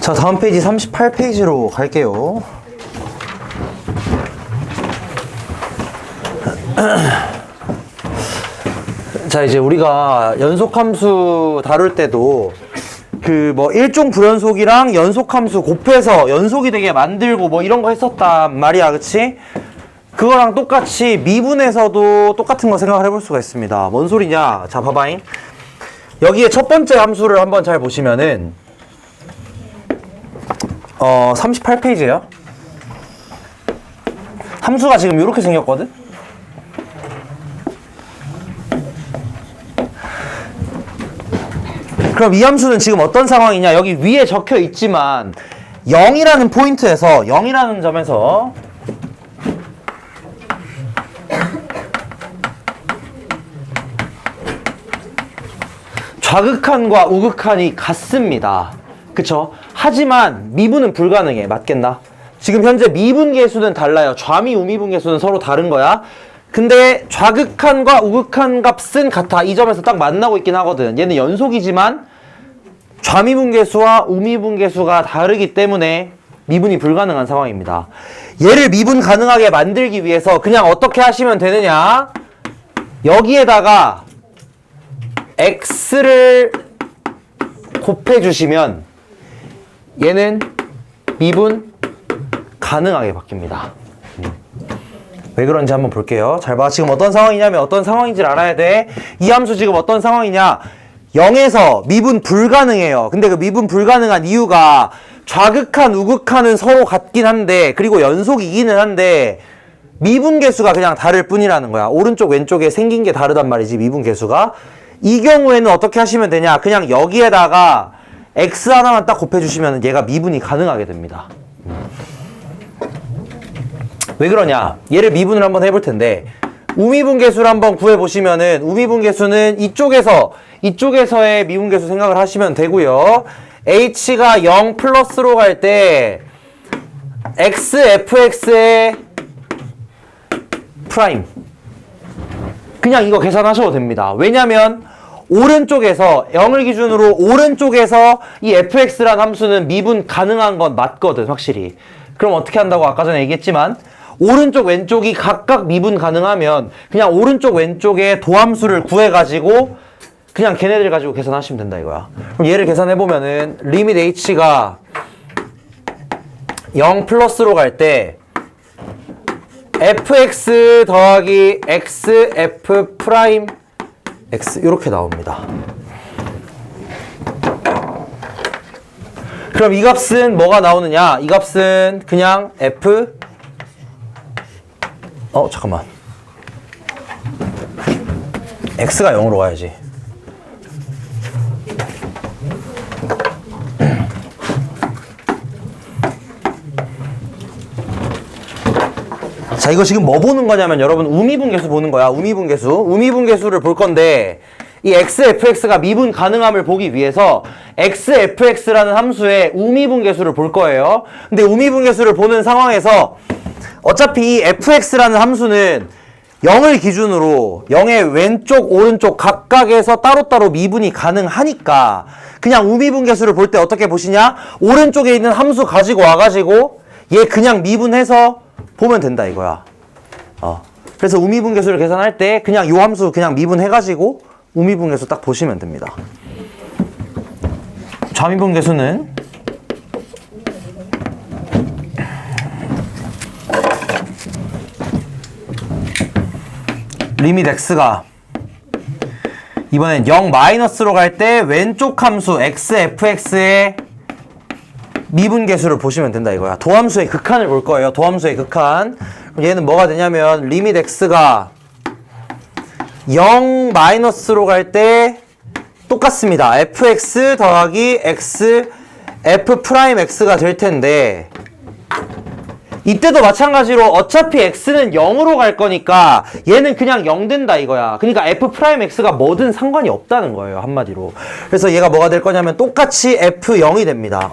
자, 다음 페이지 38페이지로 갈게요. 자, 이제 우리가 연속함수 다룰 때도 그 뭐 일종 불연속이랑 연속함수 곱해서 연속이 되게 만들고 뭐 이런 거 했었단 말이야, 그치? 그거랑 똑같이 미분에서도 똑같은 거 생각을 해볼 수가 있습니다. 뭔 소리냐? 자, 봐봐잉. 여기에 첫 번째 함수를 한번 잘 보시면은 38페이지에요. 함수가 지금 이렇게 생겼거든? 그럼 이 함수는 지금 어떤 상황이냐? 여기 위에 적혀 있지만 0이라는 포인트에서 0이라는 점에서 좌극한과 우극한이 같습니다. 그쵸? 하지만 미분은 불가능해. 맞겠나? 지금 현재 미분계수는 달라요. 좌미, 우미분계수는 서로 다른 거야. 근데 좌극한과 우극한 값은 같아. 이 점에서 딱 만나고 있긴 하거든. 얘는 연속이지만 좌미분계수와 우미분계수가 다르기 때문에 미분이 불가능한 상황입니다. 얘를 미분 가능하게 만들기 위해서 그냥 어떻게 하시면 되느냐? 여기에다가 x를 곱해주시면 얘는 미분 가능하게 바뀝니다. 왜 그런지 한번 볼게요. 잘 봐. 지금 어떤 상황이냐면 어떤 상황인지를 알아야 돼. 이 함수 지금 어떤 상황이냐? 0에서 미분 불가능해요. 근데 그 미분 불가능한 이유가 좌극한, 우극한은 서로 같긴 한데 그리고 연속이기는 한데 미분계수가 그냥 다를 뿐이라는 거야. 오른쪽 왼쪽에 생긴 게 다르단 말이지, 미분계수가. 이 경우에는 어떻게 하시면 되냐? 그냥 여기에다가 x 하나만 딱 곱해주시면 얘가 미분이 가능하게 됩니다. 왜 그러냐? 얘를 미분을 한번 해볼 텐데 우미분계수를 한번 구해보시면은 우미분계수는 이쪽에서의 미분계수 생각을 하시면 되고요. h가 0 플러스로 갈 때 x, fx의 프라임 그냥 이거 계산하셔도 됩니다. 왜냐면 오른쪽에서 0을 기준으로 오른쪽에서 이 fx란 함수는 미분 가능한 건 맞거든, 확실히. 그럼 어떻게 한다고 아까 전에 얘기했지만 오른쪽 왼쪽이 각각 미분 가능하면 그냥 오른쪽 왼쪽에 도함수를 구해가지고 그냥 걔네들 가지고 계산하시면 된다 이거야. 그럼 얘를 계산해보면은 리밋 h가 0 플러스로 갈 때 fx 더하기 x f 프라임 x 이렇게 나옵니다. 그럼 이 값은 뭐가 나오느냐? 이 값은 그냥 f 잠깐만, x가 0으로 가야지. 자, 이거 지금 뭐 보는 거냐면 여러분 우미분계수 보는 거야. 우미분계수를 볼 건데 이 xfx가 미분 가능함을 보기 위해서 xfx라는 함수의 우미분계수를 볼 거예요. 근데 우미분계수를 보는 상황에서 어차피 이 fx라는 함수는 0을 기준으로 0의 왼쪽, 오른쪽 각각에서 따로따로 미분이 가능하니까 그냥 우미분계수를 볼 때 어떻게 보시냐? 오른쪽에 있는 함수 가지고 와가지고 얘 그냥 미분해서 보면 된다 이거야. 그래서 우미분계수를 계산할 때 그냥 요 함수 그냥 미분해가지고 우미분계수 딱 보시면 됩니다. 좌미분계수는 리밋 x가 이번엔 0 마이너스로 갈 때 왼쪽 함수 xfx의 미분계수를 보시면 된다 이거야. 도함수의 극한을 볼 거예요. 도함수의 극한. 얘는 뭐가 되냐면 리밋 x가 0 마이너스로 갈 때 똑같습니다. fx 더하기 x f 프라임 x가 될 텐데 이때도 마찬가지로 어차피 x는 0으로 갈 거니까 얘는 그냥 0 된다 이거야. 그러니까 f 프라임 x가 뭐든 상관이 없다는 거예요, 한마디로. 그래서 얘가 뭐가 될 거냐면 똑같이 f0이 됩니다.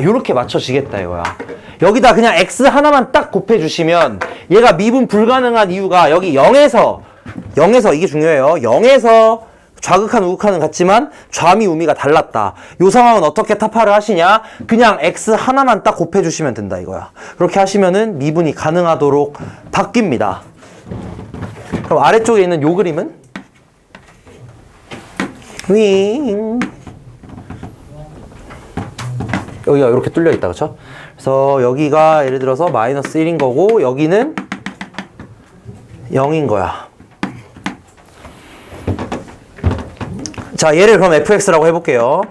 요렇게 맞춰지겠다 이거야. 여기다 그냥 x 하나만 딱 곱해주시면 얘가 미분 불가능한 이유가 여기 0에서 이게 중요해요. 0에서 좌극한 우극한은 같지만 좌미 우미가 달랐다. 이 상황은 어떻게 타파를 하시냐? 그냥 x 하나만 딱 곱해주시면 된다 이거야. 그렇게 하시면은 미분이 가능하도록 바뀝니다. 그럼 아래쪽에 있는 요 그림은 윙 여기가 이렇게 뚫려 있다, 그쵸? 그래서 여기가 예를 들어서 마이너스 1인 거고 여기는 0인 거야. 자, 얘를 그럼 fx라고 해볼게요.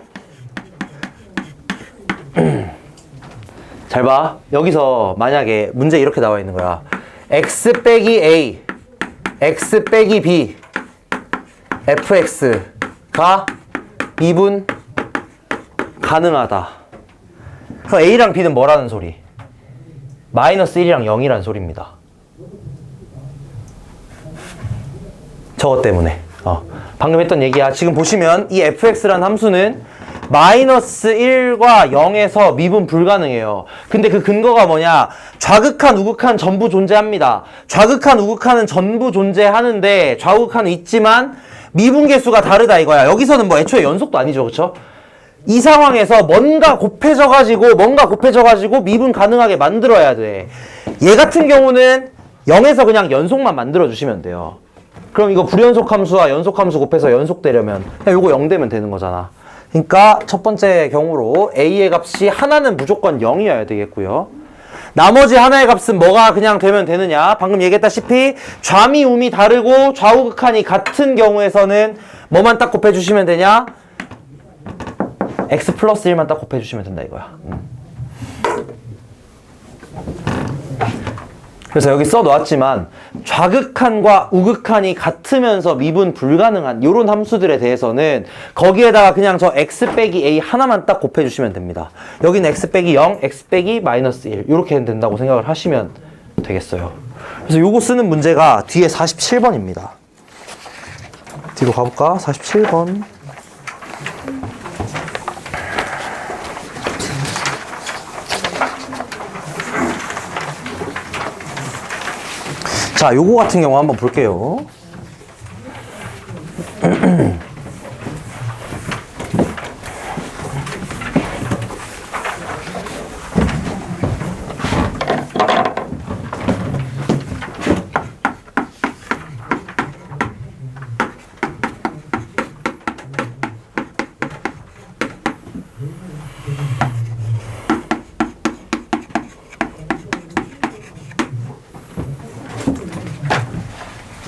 잘 봐. 여기서 만약에 문제 이렇게 나와 있는 거야. x 빼기 a, x 빼기 b, fx가 미분 가능하다. 그럼 a랑 b는 뭐라는 소리? 마이너스 1이랑 0이라는 소리입니다. 저것 때문에. 방금 했던 얘기야. 지금 보시면 이 fx라는 함수는 마이너스 1과 0에서 미분 불가능해요. 근데 그 근거가 뭐냐? 좌극한, 우극한 전부 존재합니다. 좌극한, 우극한은 전부 존재하는데 좌우극한은 있지만 미분계수가 다르다 이거야. 여기서는 뭐 애초에 연속도 아니죠, 그쵸? 이 상황에서 뭔가 곱해져가지고 미분 가능하게 만들어야 돼. 얘 같은 경우는 0에서 그냥 연속만 만들어주시면 돼요. 그럼 이거 불연속 함수와 연속 함수 곱해서 연속되려면 그냥 요거 0 되면 되는 거잖아. 그러니까 첫 번째 경우로 a의 값이 하나는 무조건 0이어야 되겠고요. 나머지 하나의 값은 뭐가 그냥 되면 되느냐? 방금 얘기했다시피 좌미 우미 다르고 좌우극한이 같은 경우에서는 뭐만 딱 곱해주시면 되냐? x 플러스 1만 딱 곱해주시면 된다 이거야. 그래서 여기 써놓았지만 좌극한과 우극한이 같으면서 미분 불가능한 이런 함수들에 대해서는 거기에다가 그냥 저 x 빼기 a 하나만 딱 곱해주시면 됩니다. 여기는 x 빼기 0, x 빼기 마이너스 1 이렇게 된다고 생각을 하시면 되겠어요. 그래서 요거 쓰는 문제가 뒤에 47번입니다. 뒤로 가볼까? 47번. 자, 요거 같은 경우 한번 볼게요.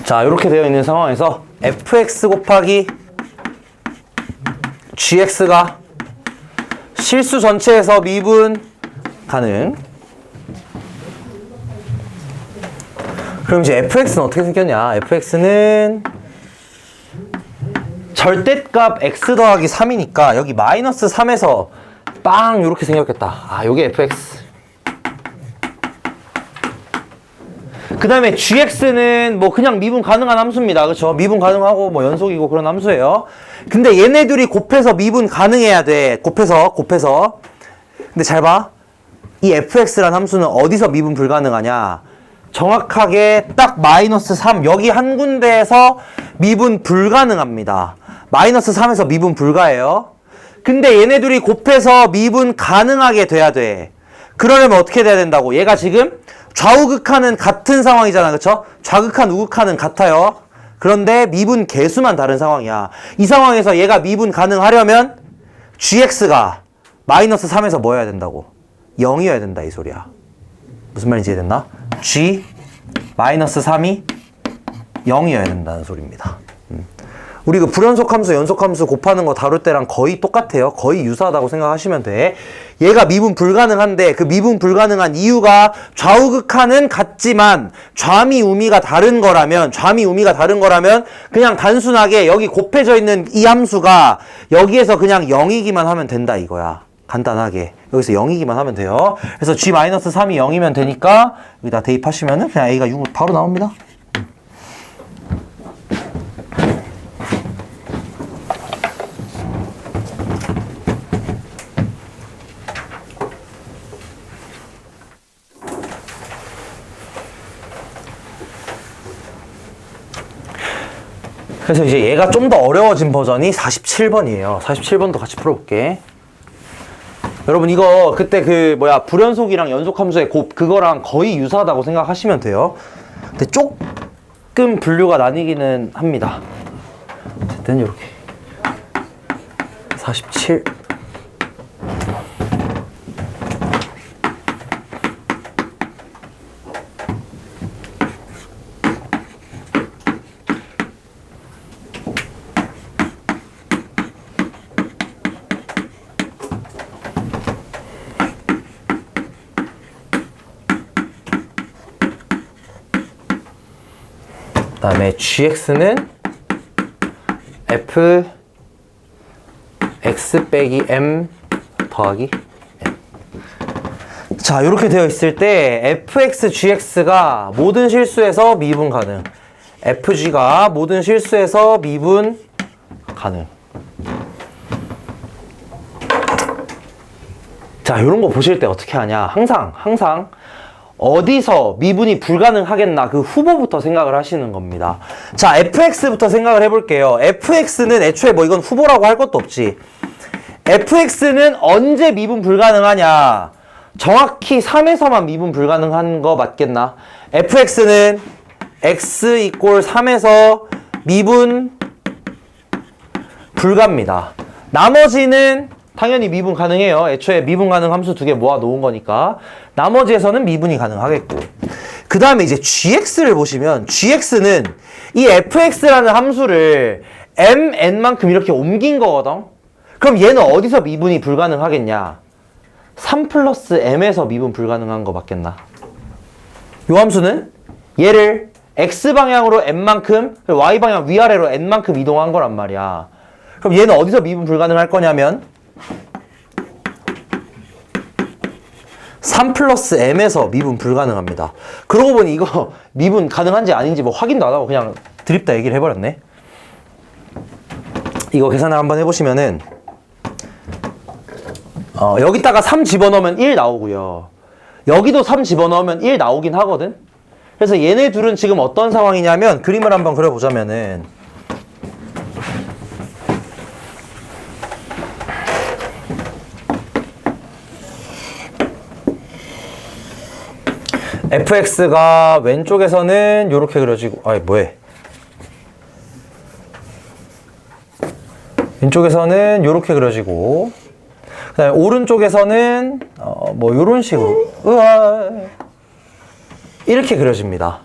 자, 이렇게 되어 있는 상황에서 fx 곱하기 gx가 실수 전체에서 미분 가능. 그럼 이제 fx는 어떻게 생겼냐? fx는 절대값 x 더하기 3이니까 여기 마이너스 3에서 빵 이렇게 생겼겠다. 아, 요게 fx. 그 다음에 gx는 뭐 그냥 미분 가능한 함수입니다. 그쵸? 미분 가능하고 뭐 연속이고 그런 함수예요. 근데 얘네들이 곱해서 미분 가능해야 돼. 곱해서. 근데 잘 봐. 이 fx란 함수는 어디서 미분 불가능하냐? 정확하게 딱 마이너스 3 여기 한 군데에서 미분 불가능합니다. 마이너스 3에서 미분 불가해요. 근데 얘네들이 곱해서 미분 가능하게 돼야 돼. 그러려면 어떻게 돼야 된다고? 얘가 지금 좌우극한은 같은 상황이잖아, 그쵸? 좌극한, 우극한은 같아요. 그런데 미분 개수만 다른 상황이야. 이 상황에서 얘가 미분 가능하려면 gx가 마이너스 3에서 뭐 해야 된다고? 0이어야 된다, 이 소리야. 무슨 말인지 이해됐나? g 마이너스 3이 0이어야 된다는 소리입니다. 우리 그 불연속 함수, 연속 함수 곱하는 거 다룰 때랑 거의 똑같아요. 거의 유사하다고 생각하시면 돼. 얘가 미분 불가능한데 그 미분 불가능한 이유가 좌우극한은 같지만 좌미 우미가 다른 거라면 그냥 단순하게 여기 곱해져 있는 이 함수가 여기에서 그냥 0이기만 하면 된다 이거야. 간단하게. 여기서 0이기만 하면 돼요. 그래서 g-3이 0이면 되니까 여기다 대입하시면은 그냥 a가 6 바로 나옵니다. 그래서 이제 얘가 좀 더 어려워진 버전이 47번이에요. 47번도 같이 풀어볼게. 여러분 이거 그때 그 불연속이랑 연속함수의 곱 그거랑 거의 유사하다고 생각하시면 돼요. 근데 조금 분류가 나뉘기는 합니다. 어쨌든 이렇게 47. 그 다음에 gx는 f x 빼기 m 더하기 m. 자, 이렇게 되어 있을 때 fx, gx가 모든 실수에서 미분 가능, fg가 모든 실수에서 미분 가능. 자, 이런 거 보실 때 어떻게 하냐, 항상 어디서 미분이 불가능하겠나 그 후보부터 생각을 하시는 겁니다. 자, fx부터 생각을 해볼게요. fx는 애초에 이건 후보라고 할 것도 없지. fx는 언제 미분 불가능하냐, 정확히 3에서만 미분 불가능한 거 맞겠나? fx는 x 이꼴 3에서 미분 불가입니다. 나머지는 당연히 미분 가능해요. 애초에 미분 가능 함수 두 개 모아 놓은 거니까. 나머지에서는 미분이 가능하겠고. 그 다음에 이제 gx를 보시면, gx는 이 fx라는 함수를 mn만큼 이렇게 옮긴 거거든. 그럼 얘는 어디서 미분이 불가능하겠냐? 3 플러스 m에서 미분 불가능한 거 맞겠나? 요 함수는 얘를 x방향으로 n만큼, y방향 위아래로 n만큼 이동한 거란 말이야. 그럼 얘는 어디서 미분 불가능할 거냐면 3 플러스 m에서 미분 불가능합니다. 그러고 보니 이거 미분 가능한지 아닌지 확인도 안 하고 그냥 드립다 얘기를 해버렸네. 이거 계산을 한번 해보시면은 여기다가 3 집어넣으면 1 나오고요. 여기도 3 집어넣으면 1 나오긴 하거든. 그래서 얘네 둘은 지금 어떤 상황이냐면, 그림을 한번 그려보자면은 fx가 왼쪽에서는 요렇게 그려지고, 왼쪽에서는 요렇게 그려지고, 그 다음에 오른쪽에서는 요런 식으로 이렇게 그려집니다.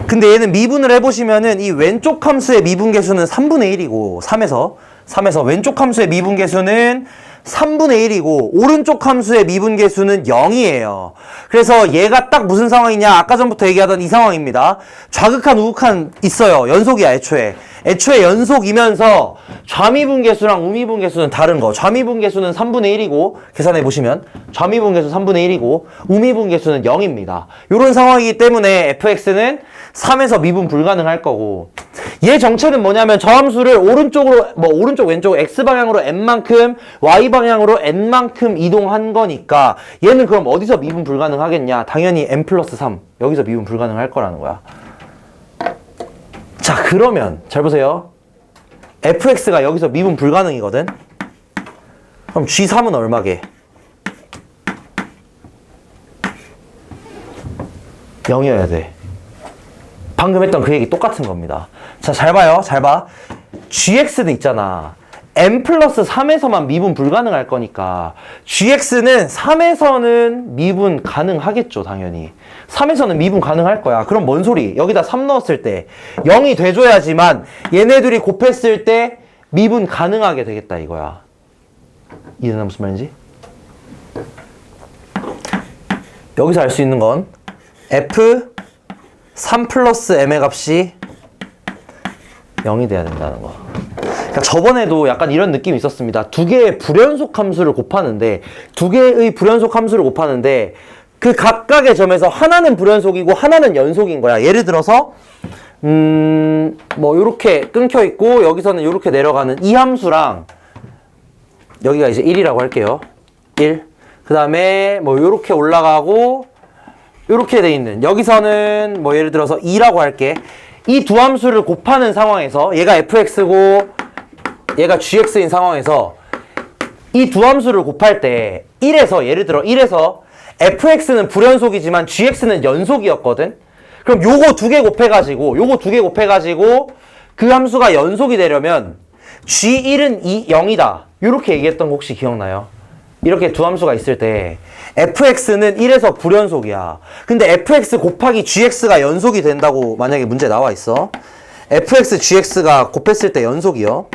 근데 얘는 미분을 해보시면은 이 왼쪽 함수의 미분 계수는 3분의 1이고 3에서 왼쪽 함수의 미분 계수는 3분의 1이고 오른쪽 함수의 미분 계수는 0이에요. 그래서 얘가 딱 무슨 상황이냐, 아까 전부터 얘기하던 이 상황입니다. 좌극한 우극한 있어요. 연속이야. 애초에 연속이면서 좌미분 계수랑 우미분 계수는 다른 거. 좌미분 계수는 3분의 1이고 계산해 보시면 좌미분 계수 3분의 1이고 우미분 계수는 0입니다. 이런 상황이기 때문에 fx는 3에서 미분 불가능할 거고, 얘 정체는 뭐냐면 저 함수를 오른쪽으로 오른쪽 왼쪽 x방향으로 n만큼 y방향으로 n만큼 이동한 거니까 얘는 그럼 어디서 미분 불가능하겠냐? 당연히 n 플러스 3 여기서 미분 불가능할 거라는 거야. 자, 그러면 잘 보세요. fx가 여기서 미분 불가능이거든. 그럼 g3은 얼마게? 0이어야 돼. 방금 했던 그 얘기 똑같은 겁니다. 자, 잘 봐요. 잘 봐. gx는 있잖아. n 플러스 3에서만 미분 불가능할 거니까 gx는 3에서는 미분 가능하겠죠. 당연히 3에서는 미분 가능할 거야. 그럼 뭔 소리? 여기다 3 넣었을 때 0이 돼줘야지만 얘네들이 곱했을 때 미분 가능하게 되겠다 이거야. 이해되나 무슨 말인지? 여기서 알 수 있는 건 f 3 플러스 m의 값이 0이 돼야 된다는 거. 그러니까 저번에도 약간 이런 느낌이 있었습니다. 두 개의 불연속 함수를 곱하는데, 그 각각의 점에서 하나는 불연속이고 하나는 연속인 거야. 예를 들어서 요렇게 끊겨 있고 여기서는 요렇게 내려가는 이 함수랑 여기가 이제 1이라고 할게요. 1. 그 다음에 요렇게 올라가고 요렇게 돼 있는 여기서는 예를 들어서 2라고 할게. 이 두 함수를 곱하는 상황에서 얘가 fx고 얘가 gx인 상황에서 이 두 함수를 곱할 때 1에서 예를 들어 1에서 fx는 불연속이지만 gx는 연속이었거든. 그럼 요거 두 개 곱해가지고 그 함수가 연속이 되려면 g1은 0이다. 이렇게 얘기했던 거 혹시 기억나요? 이렇게 두 함수가 있을 때 fx는 1에서 불연속이야. 근데 fx 곱하기 gx가 연속이 된다고 만약에 문제 나와 있어. fx, gx가 곱했을 때 연속이요.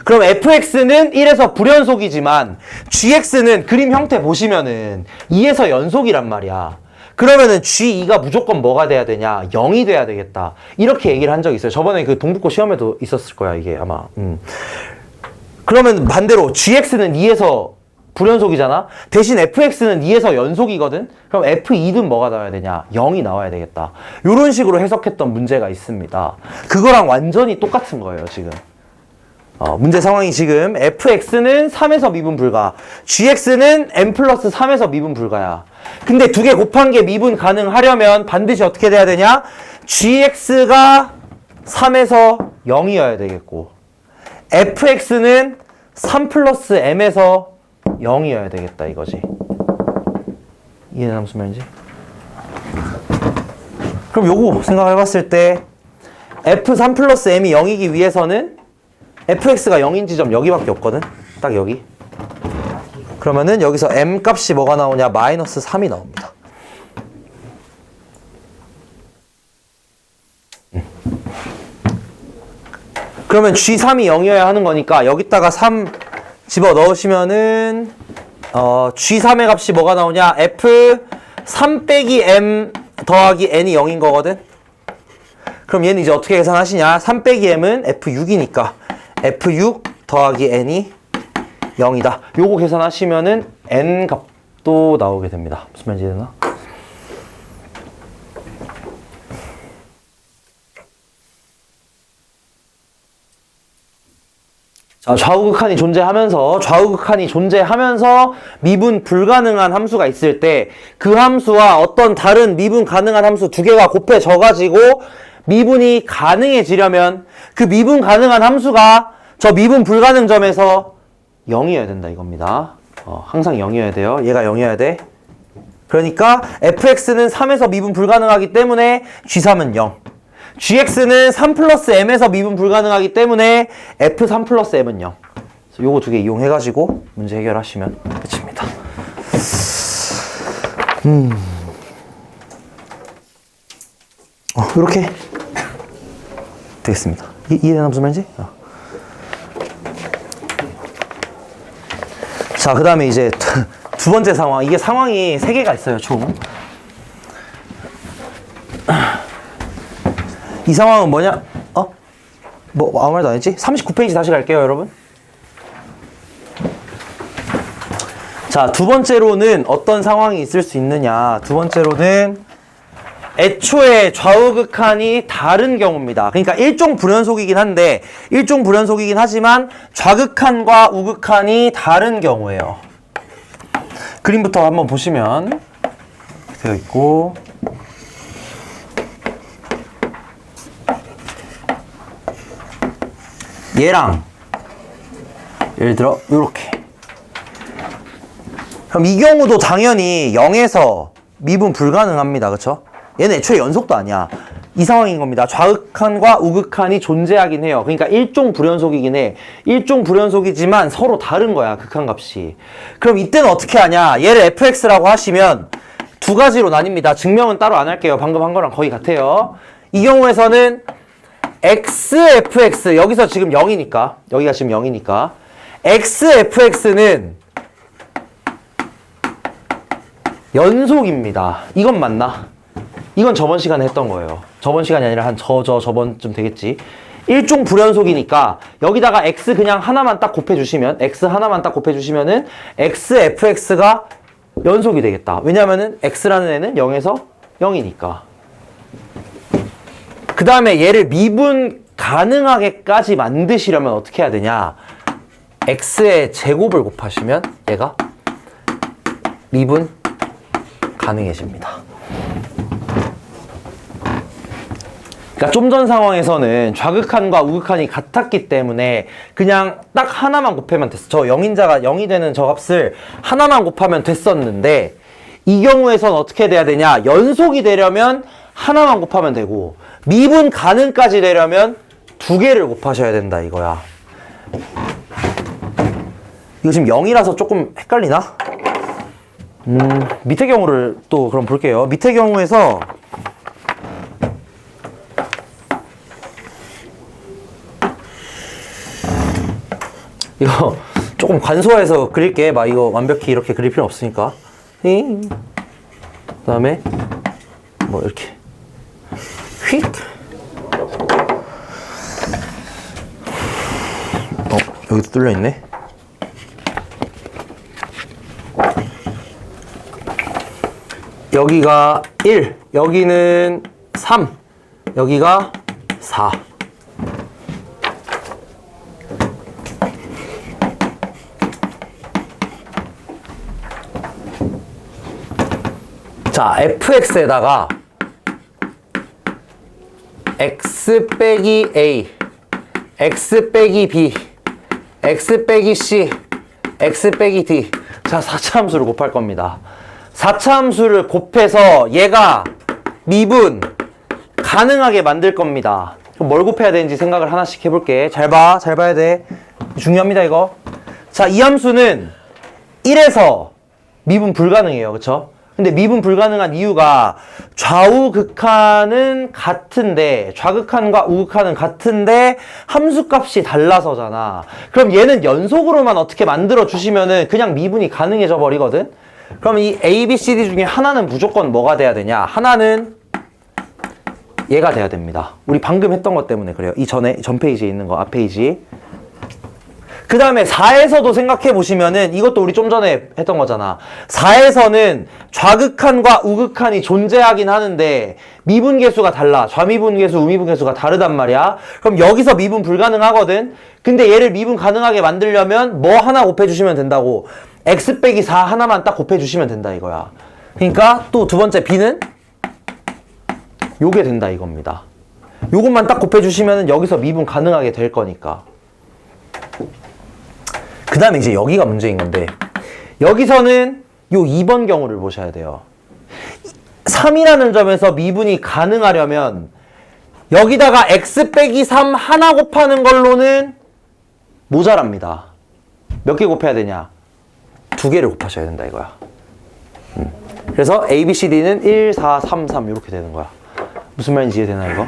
그럼 fx는 1에서 불연속이지만 gx는 그림 형태 보시면은 2에서 연속이란 말이야. 그러면은 g2가 무조건 뭐가 돼야 되냐? 0이 돼야 되겠다. 이렇게 얘기를 한 적이 있어요. 저번에 그 동북고 시험에도 있었을 거야, 이게 아마. 그러면 반대로 gx는 2에서 불연속이잖아? 대신 fx는 2에서 연속이거든? 그럼 f2는 뭐가 나와야 되냐? 0이 나와야 되겠다. 이런 식으로 해석했던 문제가 있습니다. 그거랑 완전히 똑같은 거예요, 지금. 문제 상황이 지금 fx는 3에서 미분 불가, gx는 n 플러스 3에서 미분 불가야. 근데 두 개 곱한 게 미분 가능하려면 반드시 어떻게 돼야 되냐? gx가 3에서 0이어야 되겠고 fx는 3 플러스 m에서 0이어야 되겠다 이거지. 이해되나 무슨 말인지? 그럼 요거 생각해봤을 때 f3 플러스 m이 0이기 위해서는 fx가 0인 지점 여기밖에 없거든? 딱 여기. 그러면은 여기서 m 값이 뭐가 나오냐? 마이너스 3이 나옵니다. 그러면 g3이 0이어야 하는 거니까 여기다가 3 집어 넣으시면은 g3의 값이 뭐가 나오냐? f3 빼기 m 더하기 n이 0인 거거든? 그럼 얘는 이제 어떻게 계산하시냐? 3 빼기 m은 f6이니까 f6 더하기 n이 0이다. 요거 계산하시면은 n 값도 나오게 됩니다. 무슨 말인지 되나? 자, 좌우극한이 존재하면서 미분 불가능한 함수가 있을 때 그 함수와 어떤 다른 미분 가능한 함수 두 개가 곱해져 가지고 미분이 가능해지려면 그 미분 가능한 함수가 저 미분 불가능 점에서 0이어야 된다 이겁니다. 항상 0이어야 돼요. 얘가 0이어야 돼. 그러니까 fx는 3에서 미분 불가능하기 때문에 g3은 0. gx는 3 플러스 m에서 미분 불가능하기 때문에 f3 플러스 m은 0. 그래서 요거 두 개 이용해가지고 문제 해결하시면 끝입니다. 이렇게 되겠습니다. 이해되나 무슨 말인지? 자, 그 다음에 이제 두 번째 상황. 이게 상황이 3개가 있어요, 총. 이 상황은 뭐냐? 아무 말도 안 했지? 39페이지 다시 갈게요, 여러분. 자, 두 번째로는 어떤 상황이 있을 수 있느냐. 두 번째로는 애초에 좌우극한이 다른 경우입니다. 그러니까 일종 불연속이긴 하지만 좌극한과 우극한이 다른 경우예요. 그림부터 한번 보시면 되어 있고 얘랑 예를 들어 요렇게. 그럼 이 경우도 당연히 0에서 미분 불가능합니다. 그쵸? 얘는 애초에 연속도 아니야. 이 상황인 겁니다. 좌극한과 우극한이 존재하긴 해요. 그러니까 일종 불연속이긴 해. 일종 불연속이지만 서로 다른 거야, 극한값이. 그럼 이때는 어떻게 하냐? 얘를 fx라고 하시면 두 가지로 나뉩니다. 증명은 따로 안 할게요. 방금 한 거랑 거의 같아요. 이 경우에서는 xfx, 여기서 지금 0이니까, 여기가 지금 0이니까 xfx는 연속입니다. 이건 맞나? 이건 저번 시간에 했던 거예요. 저번 시간이 아니라 한 저번쯤 되겠지. 일종 불연속이니까 여기다가 x 그냥 하나만 딱 곱해주시면 은 xfx가 연속이 되겠다. 왜냐면은 x라는 애는 0에서 0이니까. 그 다음에 얘를 미분 가능하게까지 만드시려면 어떻게 해야 되냐? x의 제곱을 곱하시면 얘가 미분 가능해집니다. 그러니까 좀 전 상황에서는 좌극한과 우극한이 같았기 때문에 그냥 딱 하나만 곱하면 됐어. 저 영인자가 0이 되는 저 값을 하나만 곱하면 됐었는데 이 경우에선 어떻게 돼야 되냐? 연속이 되려면 하나만 곱하면 되고 미분 가능까지 되려면 두 개를 곱하셔야 된다 이거야. 이거 지금 0이라서 조금 헷갈리나? 밑에 경우를 또 그럼 볼게요. 밑에 경우에서 이거 조금 간소화해서 그릴게. 막 이거 완벽히 이렇게 그릴 필요 없으니까. 그 다음에 뭐 이렇게 휙. 여기도 뚫려 있네. 여기가 1, 여기는 3, 여기가 4. 자, fx에다가 x 빼기 a, x 빼기 b, x 빼기 c, x 빼기 d. 자, 4차 함수를 곱할 겁니다. 4차 함수를 곱해서 얘가 미분 가능하게 만들 겁니다. 그럼 뭘 곱해야 되는지 생각을 하나씩 해볼게. 잘 봐. 잘 봐야 돼. 중요합니다, 이거. 자, 이 함수는 1에서 미분 불가능해요. 그쵸? 근데 미분 불가능한 이유가 좌우 극한은 같은데 좌극한과 우극한은 같은데 함수값이 달라서잖아. 그럼 얘는 연속으로만 어떻게 만들어 주시면은 그냥 미분이 가능해져 버리거든. 그럼 이 A, B, C, D 중에 하나는 무조건 뭐가 돼야 되냐? 하나는 얘가 돼야 됩니다. 우리 방금 했던 것 때문에 그래요. 이 전 페이지에 있는 거, 앞 페이지. 그 다음에 4에서도 생각해 보시면은 이것도 우리 좀 전에 했던 거잖아. 4에서는 좌극한과 우극한이 존재하긴 하는데 미분계수가 달라. 좌미분계수, 우미분계수가 다르단 말이야. 그럼 여기서 미분 불가능하거든. 근데 얘를 미분 가능하게 만들려면 뭐 하나 곱해주시면 된다고. x 빼기 4 하나만 딱 곱해주시면 된다 이거야. 그러니까 또 두 번째 b는 요게 된다 이겁니다. 요것만 딱 곱해주시면 여기서 미분 가능하게 될 거니까. 그 다음에 이제 여기가 문제인 건데 여기서는 요 2번 경우를 보셔야 돼요. 3이라는 점에서 미분이 가능하려면 여기다가 x 빼기 3 하나 곱하는 걸로는 모자랍니다. 몇 개 곱해야 되냐? 두 개를 곱하셔야 된다 이거야. 그래서 A, B, C, D는 1, 4, 3, 3 이렇게 되는 거야. 무슨 말인지 이해되나 이거?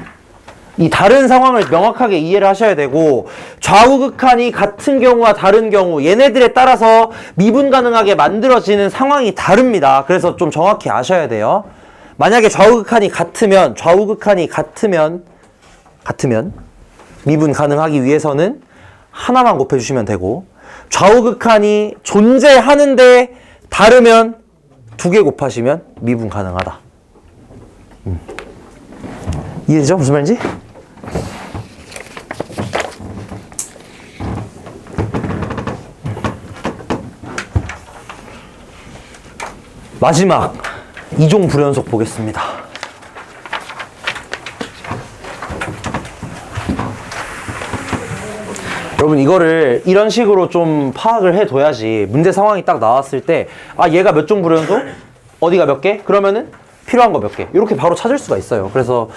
이 다른 상황을 명확하게 이해를 하셔야 되고 좌우극한이 같은 경우와 다른 경우 얘네들에 따라서 미분 가능하게 만들어지는 상황이 다릅니다. 그래서 좀 정확히 아셔야 돼요. 만약에 좌우극한이 같으면 미분 가능하기 위해서는 하나만 곱해주시면 되고 좌우극한이 존재하는데 다르면 두 개 곱하시면 미분 가능하다. 이해되죠? 무슨 말인지? 마지막 이종 불연속 보겠습니다. 여러분 이거를 이런 식으로 좀 파악을 해둬야지 문제 상황이 딱 나왔을 때 아 얘가 몇 종 불연속? 어디가 몇 개? 그러면은 필요한 거 몇 개? 이렇게 바로 찾을 수가 있어요. 그래서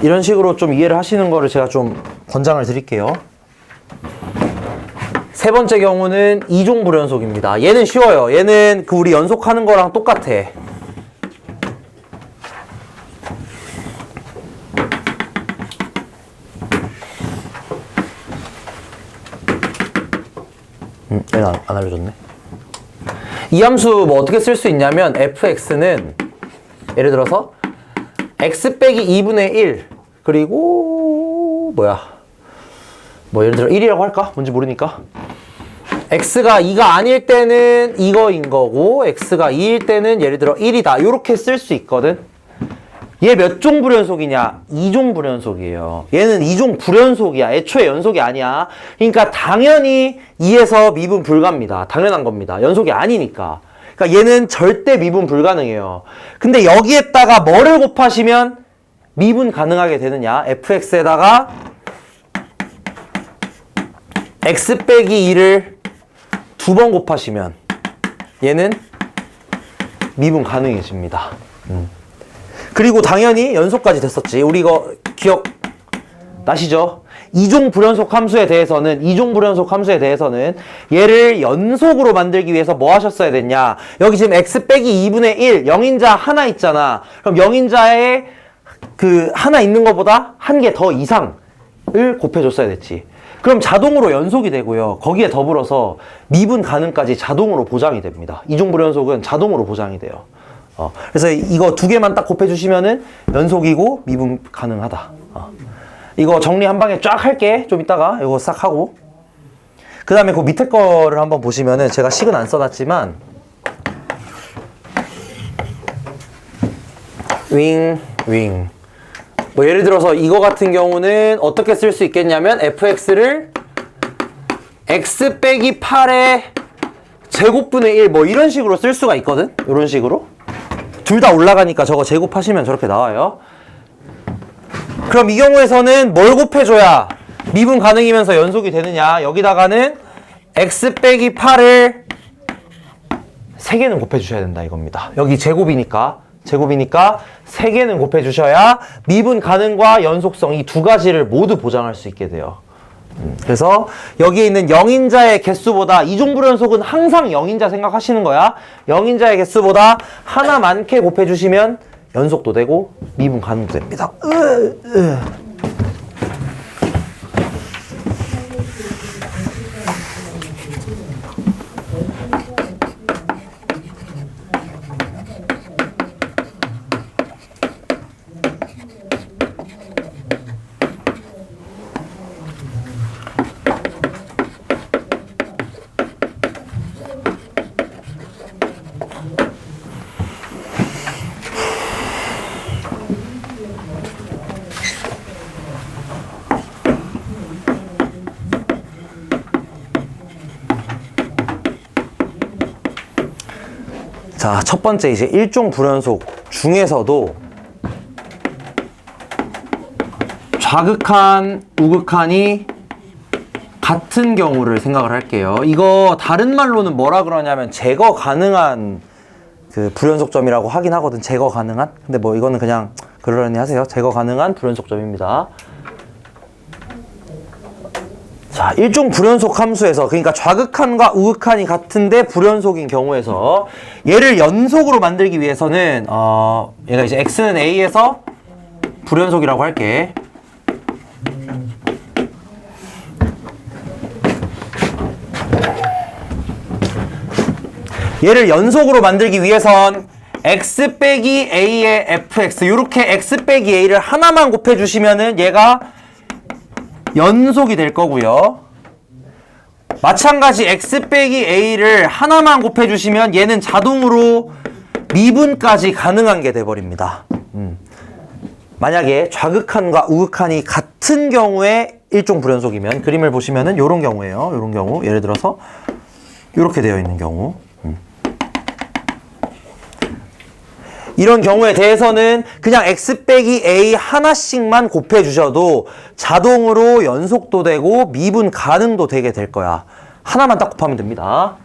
이런 식으로 좀 이해를 하시는 거를 제가 좀 권장을 드릴게요. 세 번째 경우는 이종 불연속입니다. 얘는 쉬워요. 얘는 그 우리 연속하는 거랑 똑같아. 얘는 안 알려줬네. 이 함수 뭐 어떻게 쓸 수 있냐면 fx는 예를 들어서 x 빼기 2분의 1 그리고 뭐 예를 들어 1이라고 할까? 뭔지 모르니까 x가 2가 아닐 때는 이거인 거고 x가 2일 때는 예를 들어 1이다 요렇게 쓸 수 있거든. 얘 몇 종 불연속이냐? 2종 불연속이에요. 얘는 2종 불연속이야. 애초에 연속이 아니야. 그러니까 당연히 2에서 미분 불가입니다. 당연한 겁니다. 연속이 아니니까. 그러니까 얘는 절대 미분 불가능해요. 근데 여기에다가 뭐를 곱하시면 미분 가능하게 되느냐? fx에다가 x 빼기 2를 2번 곱하시면 얘는 미분 가능해집니다. 그리고 당연히 연속까지 됐었지. 우리 이거 기억 나시죠? 이종 불연속 함수에 대해서는 얘를 연속으로 만들기 위해서 뭐 하셨어야 됐냐? 여기 지금 x 빼기 2분의 1 영인자 하나 있잖아. 그럼 영인자에 그 하나 있는 것보다 한 개 더 이상을 곱해줬어야 됐지. 그럼 자동으로 연속이 되고요. 거기에 더불어서 미분 가능까지 자동으로 보장이 됩니다. 이종 불연속은 자동으로 보장이 돼요. 그래서 이거 두 개만 딱 곱해주시면은 연속이고 미분 가능하다. 이거 정리 한 방에 쫙 할게. 좀 이따가 이거 싹 하고. 그 다음에 그 밑에 거를 한번 보시면은 제가 식은 안 써놨지만 윙. 뭐 예를 들어서 이거 같은 경우는 어떻게 쓸 수 있겠냐면 fx를 x 빼기 8의 제곱분의 1 뭐 이런 식으로 쓸 수가 있거든. 이런 식으로. 둘 다 올라가니까 저거 제곱하시면 저렇게 나와요. 그럼 이 경우에서는 뭘 곱해줘야 미분 가능이면서 연속이 되느냐? 여기다가는 x 빼기 8을 3개는 곱해주셔야 된다 이겁니다. 여기 제곱이니까 3개는 곱해주셔야 미분 가능과 연속성 이 두 가지를 모두 보장할 수 있게 돼요. 그래서 여기에 있는 영인자의 개수보다 이종불연속은 항상 영인자 생각하시는 거야. 영인자의 개수보다 하나 많게 곱해주시면 연속도 되고 미분 가능도 됩니다. 자, 첫 번째 이제 일종 불연속 중에서도 좌극한, 우극한이 같은 경우를 생각을 할게요. 이거 다른 말로는 뭐라 그러냐면 제거 가능한 그 불연속점이라고 하긴 하거든. 제거 가능한? 근데 뭐 이거는 그냥 그러려니 하세요. 제거 가능한 불연속점입니다. 자, 일종 불연속 함수에서 그러니까 좌극한과 우극한이 같은데 불연속인 경우에서 얘를 연속으로 만들기 위해서는 얘가 이제 x는 a에서 불연속이라고 할게. 얘를 연속으로 만들기 위해선 x 빼기 a의 fx 이렇게 x 빼기 a를 하나만 곱해주시면은 얘가 연속이 될 거고요. 마찬가지 x 빼기 a를 하나만 곱해주시면 얘는 자동으로 미분까지 가능한 게 돼버립니다. 만약에 좌극한과 우극한이 같은 경우에 일종 불연속이면 그림을 보시면은 요런 경우예요. 요런 경우 예를 들어서 이렇게 되어 있는 경우 이런 경우에 대해서는 그냥 x 빼기 a 하나씩만 곱해주셔도 자동으로 연속도 되고 미분 가능도 되게 될 거야. 하나만 딱 곱하면 됩니다.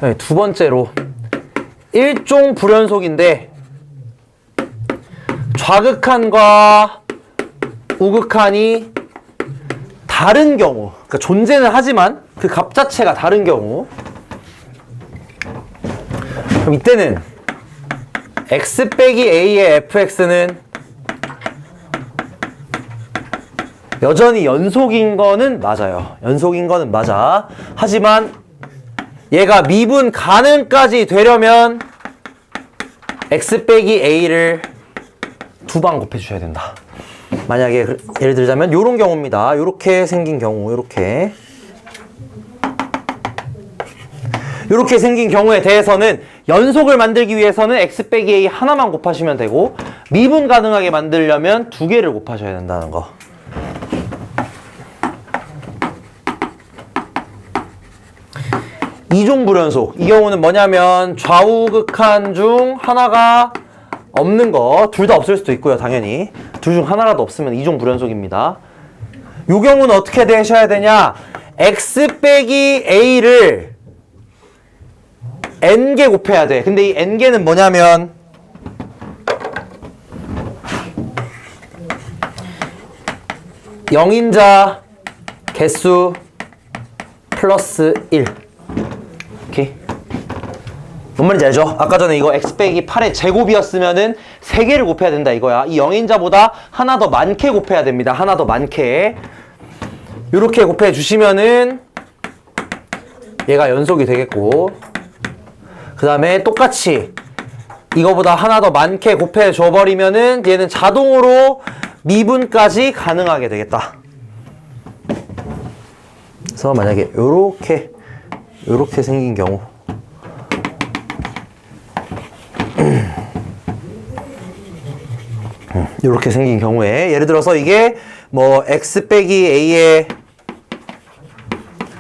네, 두 번째로 일종 불연속인데 좌극한과 우극한이 다른 경우, 그러니까 존재는 하지만 그 값 자체가 다른 경우, 그럼 이때는 x 빼기 a의 fx는 여전히 연속인 거는 맞아요. 연속인 거는 맞아. 하지만 얘가 미분 가능까지 되려면 x 빼기 a를 두 방 곱해주셔야 된다. 만약에 예를 들자면 요런 경우입니다. 요렇게 생긴 경우, 요렇게 생긴 경우에 대해서는 연속을 만들기 위해서는 x 빼기 a 하나만 곱하시면 되고 미분 가능하게 만들려면 두 개를 곱하셔야 된다는 거. 이종 불연속. 이 경우는 뭐냐면 좌우극한 중 하나가 없는 거 둘 다 없을 수도 있고요. 당연히 둘 중 하나라도 없으면 이종 불연속입니다. 요 경우는 어떻게 되셔야 되냐? x 빼기 a를 n개 곱해야 돼. 근데 이 n개는 뭐냐면 영인자 개수 플러스 1. 오케이. 뭔 말인지 알죠? 아까 전에 이거 x 빼기 8의 제곱이었으면은 3개를 곱해야 된다 이거야. 이 영인자보다 하나 더 많게 곱해야 됩니다. 하나 더 많게. 요렇게 곱해 주시면은 얘가 연속이 되겠고, 그 다음에 똑같이 이거보다 하나 더 많게 곱해 줘버리면은 얘는 자동으로 미분까지 가능하게 되겠다. 그래서 만약에 요렇게 생긴 경우 요렇게 생긴 경우에 예를 들어서 이게 뭐 x 빼기 a의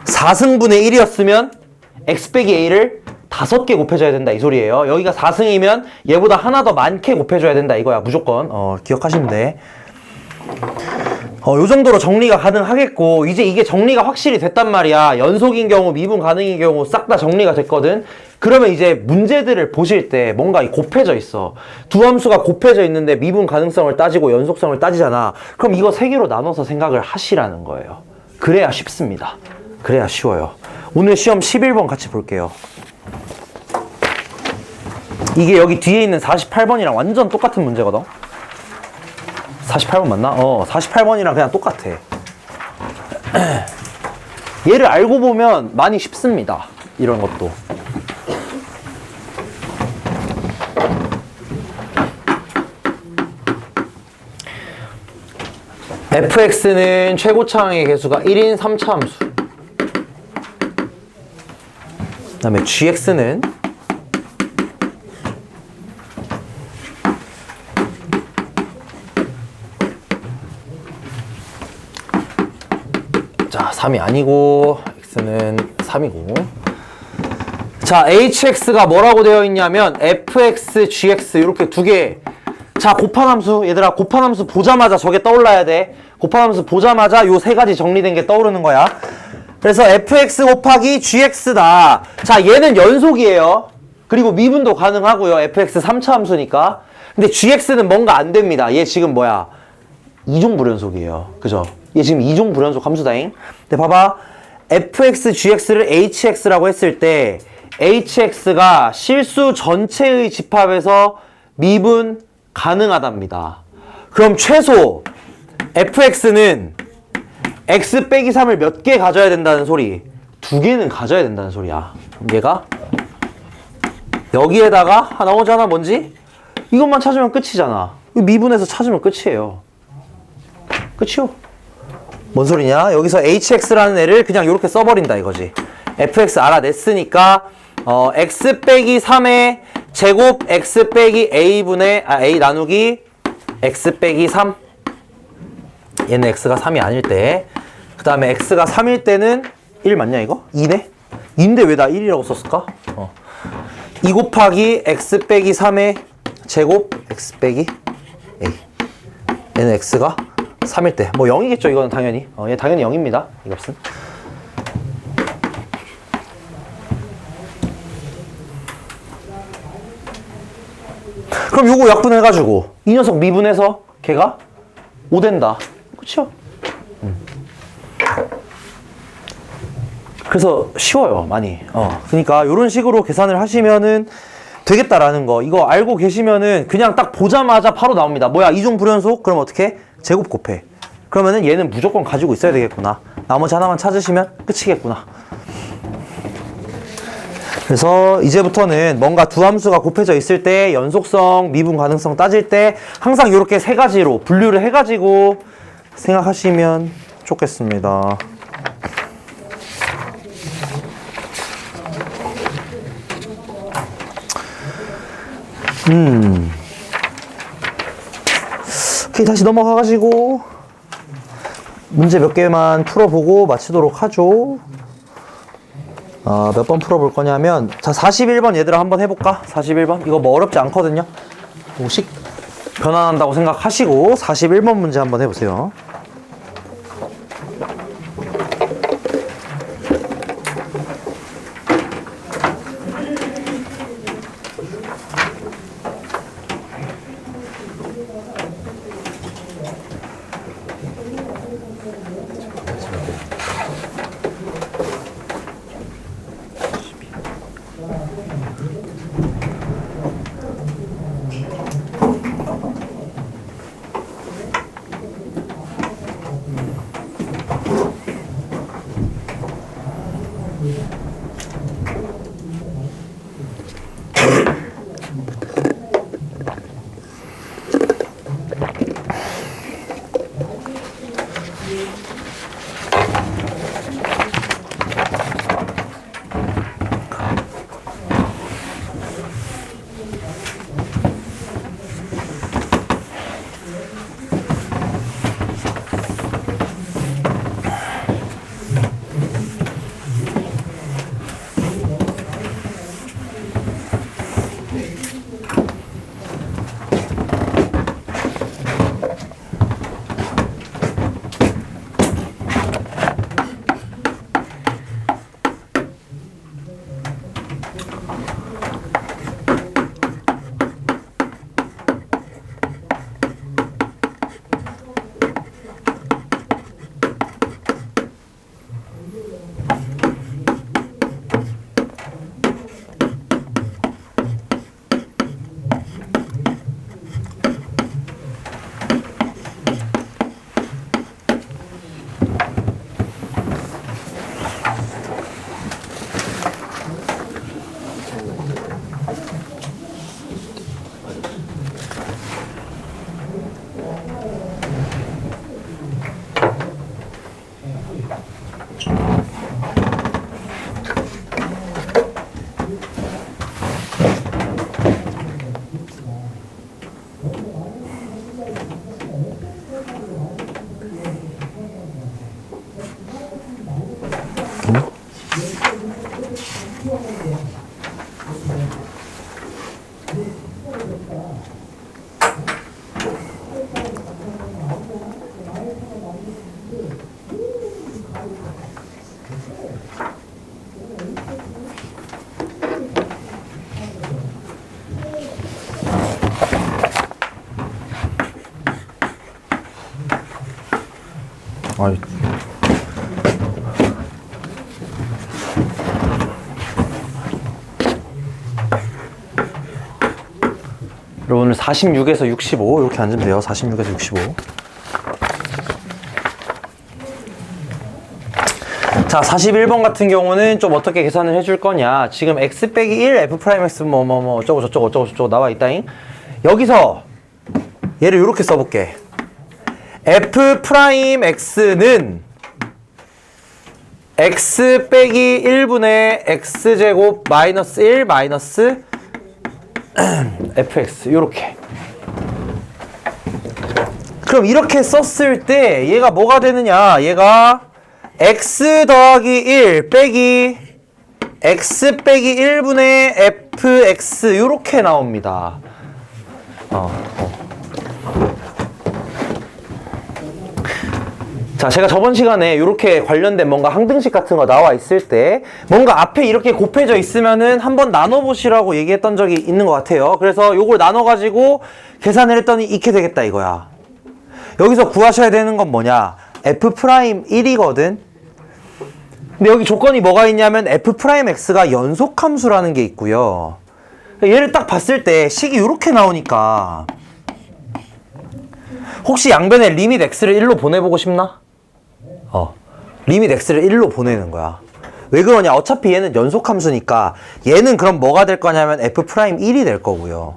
4승분의 1이었으면 x 빼기 a를 5개 곱해줘야 된다 이 소리예요. 여기가 4승이면 얘보다 하나 더 많게 곱해줘야 된다 이거야. 무조건 기억하시면 돼. 요 정도로 정리가 가능하겠고, 이제 이게 정리가 확실히 됐단 말이야. 연속인 경우, 미분 가능인 경우 싹 다 정리가 됐거든. 그러면 이제 문제들을 보실 때 뭔가 곱해져 있어. 두 함수가 곱해져 있는데 미분 가능성을 따지고 연속성을 따지잖아. 그럼 이거 3개로 나눠서 생각을 하시라는 거예요. 그래야 쉽습니다. 그래야 쉬워요. 오늘 시험 11번 같이 볼게요. 이게 여기 뒤에 있는 48번이랑 완전 똑같은 문제거든. 48번 맞나? 48번이랑 그냥 똑같아. 얘를 알고 보면 많이 쉽습니다. 이런 것도. fx는 최고차항의 개수가 1인 3차 함수. 그 다음에 gx는 자, 3이 아니고 x는 3이고. 자, hx가 뭐라고 되어 있냐면 fx, gx 이렇게 두 개. 자, 곱한 함수. 얘들아, 곱한 함수 보자마자 저게 떠올라야 돼. 곱한 함수 보자마자 요 세 가지 정리된 게 떠오르는 거야. 그래서 fx 곱하기 gx다. 자, 얘는 연속이에요. 그리고 미분도 가능하고요. fx 3차 함수니까. 근데 gx는 뭔가 안 됩니다. 얘 지금 뭐야? 이종 불연속이에요. 그죠? 얘 지금 이종 불연속 함수다잉. 근데 봐봐. fx, gx를 hx라고 했을 때 hx가 실수 전체의 집합에서 미분 가능하답니다. 그럼 최소 fx는 x 빼기 3을 몇 개 가져야 된다는 소리? 2개는 가져야 된다는 소리야. 그럼 얘가 여기에다가 나오잖아. 뭔지? 이것만 찾으면 끝이잖아. 미분해서 찾으면 끝이에요. 끝이요. 뭔 소리냐? 여기서 hx라는 애를 그냥 이렇게 써버린다 이거지. fx 알아냈으니까 x 빼기 3의 제곱 x 빼기 a분의 a 나누기 x 빼기 3. 얘는 x가 3이 아닐 때. 그 다음에 x가 3일 때는 1 맞냐 이거? 2네? 2인데 왜 나 1이라고 썼을까? 2 곱하기 x 빼기 3의 제곱 x 빼기 a. 얘는 x가 3일 때. 뭐 0이겠죠 이거는 당연히. 얘 당연히 0입니다. 이 값은. 그럼 요거 약분해가지고 이 녀석 미분해서 걔가 5 된다. 그쵸? 그래서 쉬워요 많이. 그러니까 요런 식으로 계산을 하시면은 되겠다라는 거. 이거 알고 계시면은 그냥 딱 보자마자 바로 나옵니다. 뭐야 이종 불연속? 그럼 어떻게? 제곱 곱해. 그러면은 얘는 무조건 가지고 있어야 되겠구나. 나머지 하나만 찾으시면 끝이겠구나. 그래서 이제부터는 뭔가 두 함수가 곱해져 있을 때 연속성, 미분 가능성 따질 때 항상 이렇게 세 가지로 분류를 해가지고 생각하시면 좋겠습니다. 오케이, 다시 넘어가가지고 문제 몇 개만 풀어보고 마치도록 하죠. 몇 번 풀어볼 거냐면, 자, 41번 얘들아 한번 해볼까? 41번? 이거 뭐 어렵지 않거든요? 식 변환한다고 생각하시고 41번 문제 한번 해보세요. 아이. 여러분 46에서 65 이렇게 앉으면 돼요. 46에서 65. 자, 41번 같은 경우는 좀 어떻게 계산을 해줄 거냐. 지금 x 빼기 1 f 프라임 x 뭐 어쩌고 저쩌고 나와 있다잉. 여기서 얘를 이렇게 써볼게. f 프라임 x는 x 빼기 1분의 x제곱 마이너스 1 마이너스 fx 요렇게. 그럼 이렇게 썼을 때 얘가 뭐가 되느냐. 얘가 x 더하기 1 빼기 x 빼기 1분의 fx 요렇게 나옵니다. 자, 제가 저번 시간에 이렇게 관련된 뭔가 항등식 같은 거 나와 있을 때 뭔가 앞에 이렇게 곱해져 있으면은 한번 나눠보시라고 얘기했던 적이 있는 것 같아요. 그래서 요걸 나눠가지고 계산을 했더니 이렇게 되겠다 이거야. 여기서 구하셔야 되는 건 뭐냐. f'1이거든. 근데 여기 조건이 뭐가 있냐면 f'x가 연속함수라는 게 있고요. 얘를 딱 봤을 때 식이 이렇게 나오니까 혹시 양변에 리밋 x를 1로 보내보고 싶나? 리밋 x를 1로 보내는 거야. 왜 그러냐? 어차피 얘는 연속함수니까 얘는 그럼 뭐가 될 거냐면 f'1이 될 거고요.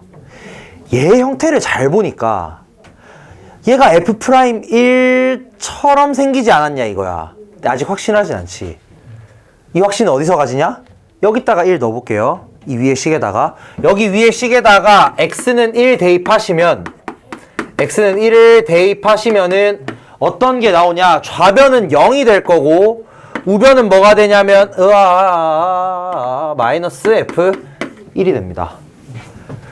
얘의 형태를 잘 보니까 얘가 f'1처럼 생기지 않았냐 이거야. 근데 아직 확신하진 않지. 이 확신은 어디서 가지냐? 여기다가 1 넣어볼게요. 이 위에 식에다가. 여기 위에 식에다가 x는 1 대입하시면 x는 1을 대입하시면은 어떤 게 나오냐? 좌변은 0이 될 거고 우변은 뭐가 되냐면 마이너스 f1이 됩니다.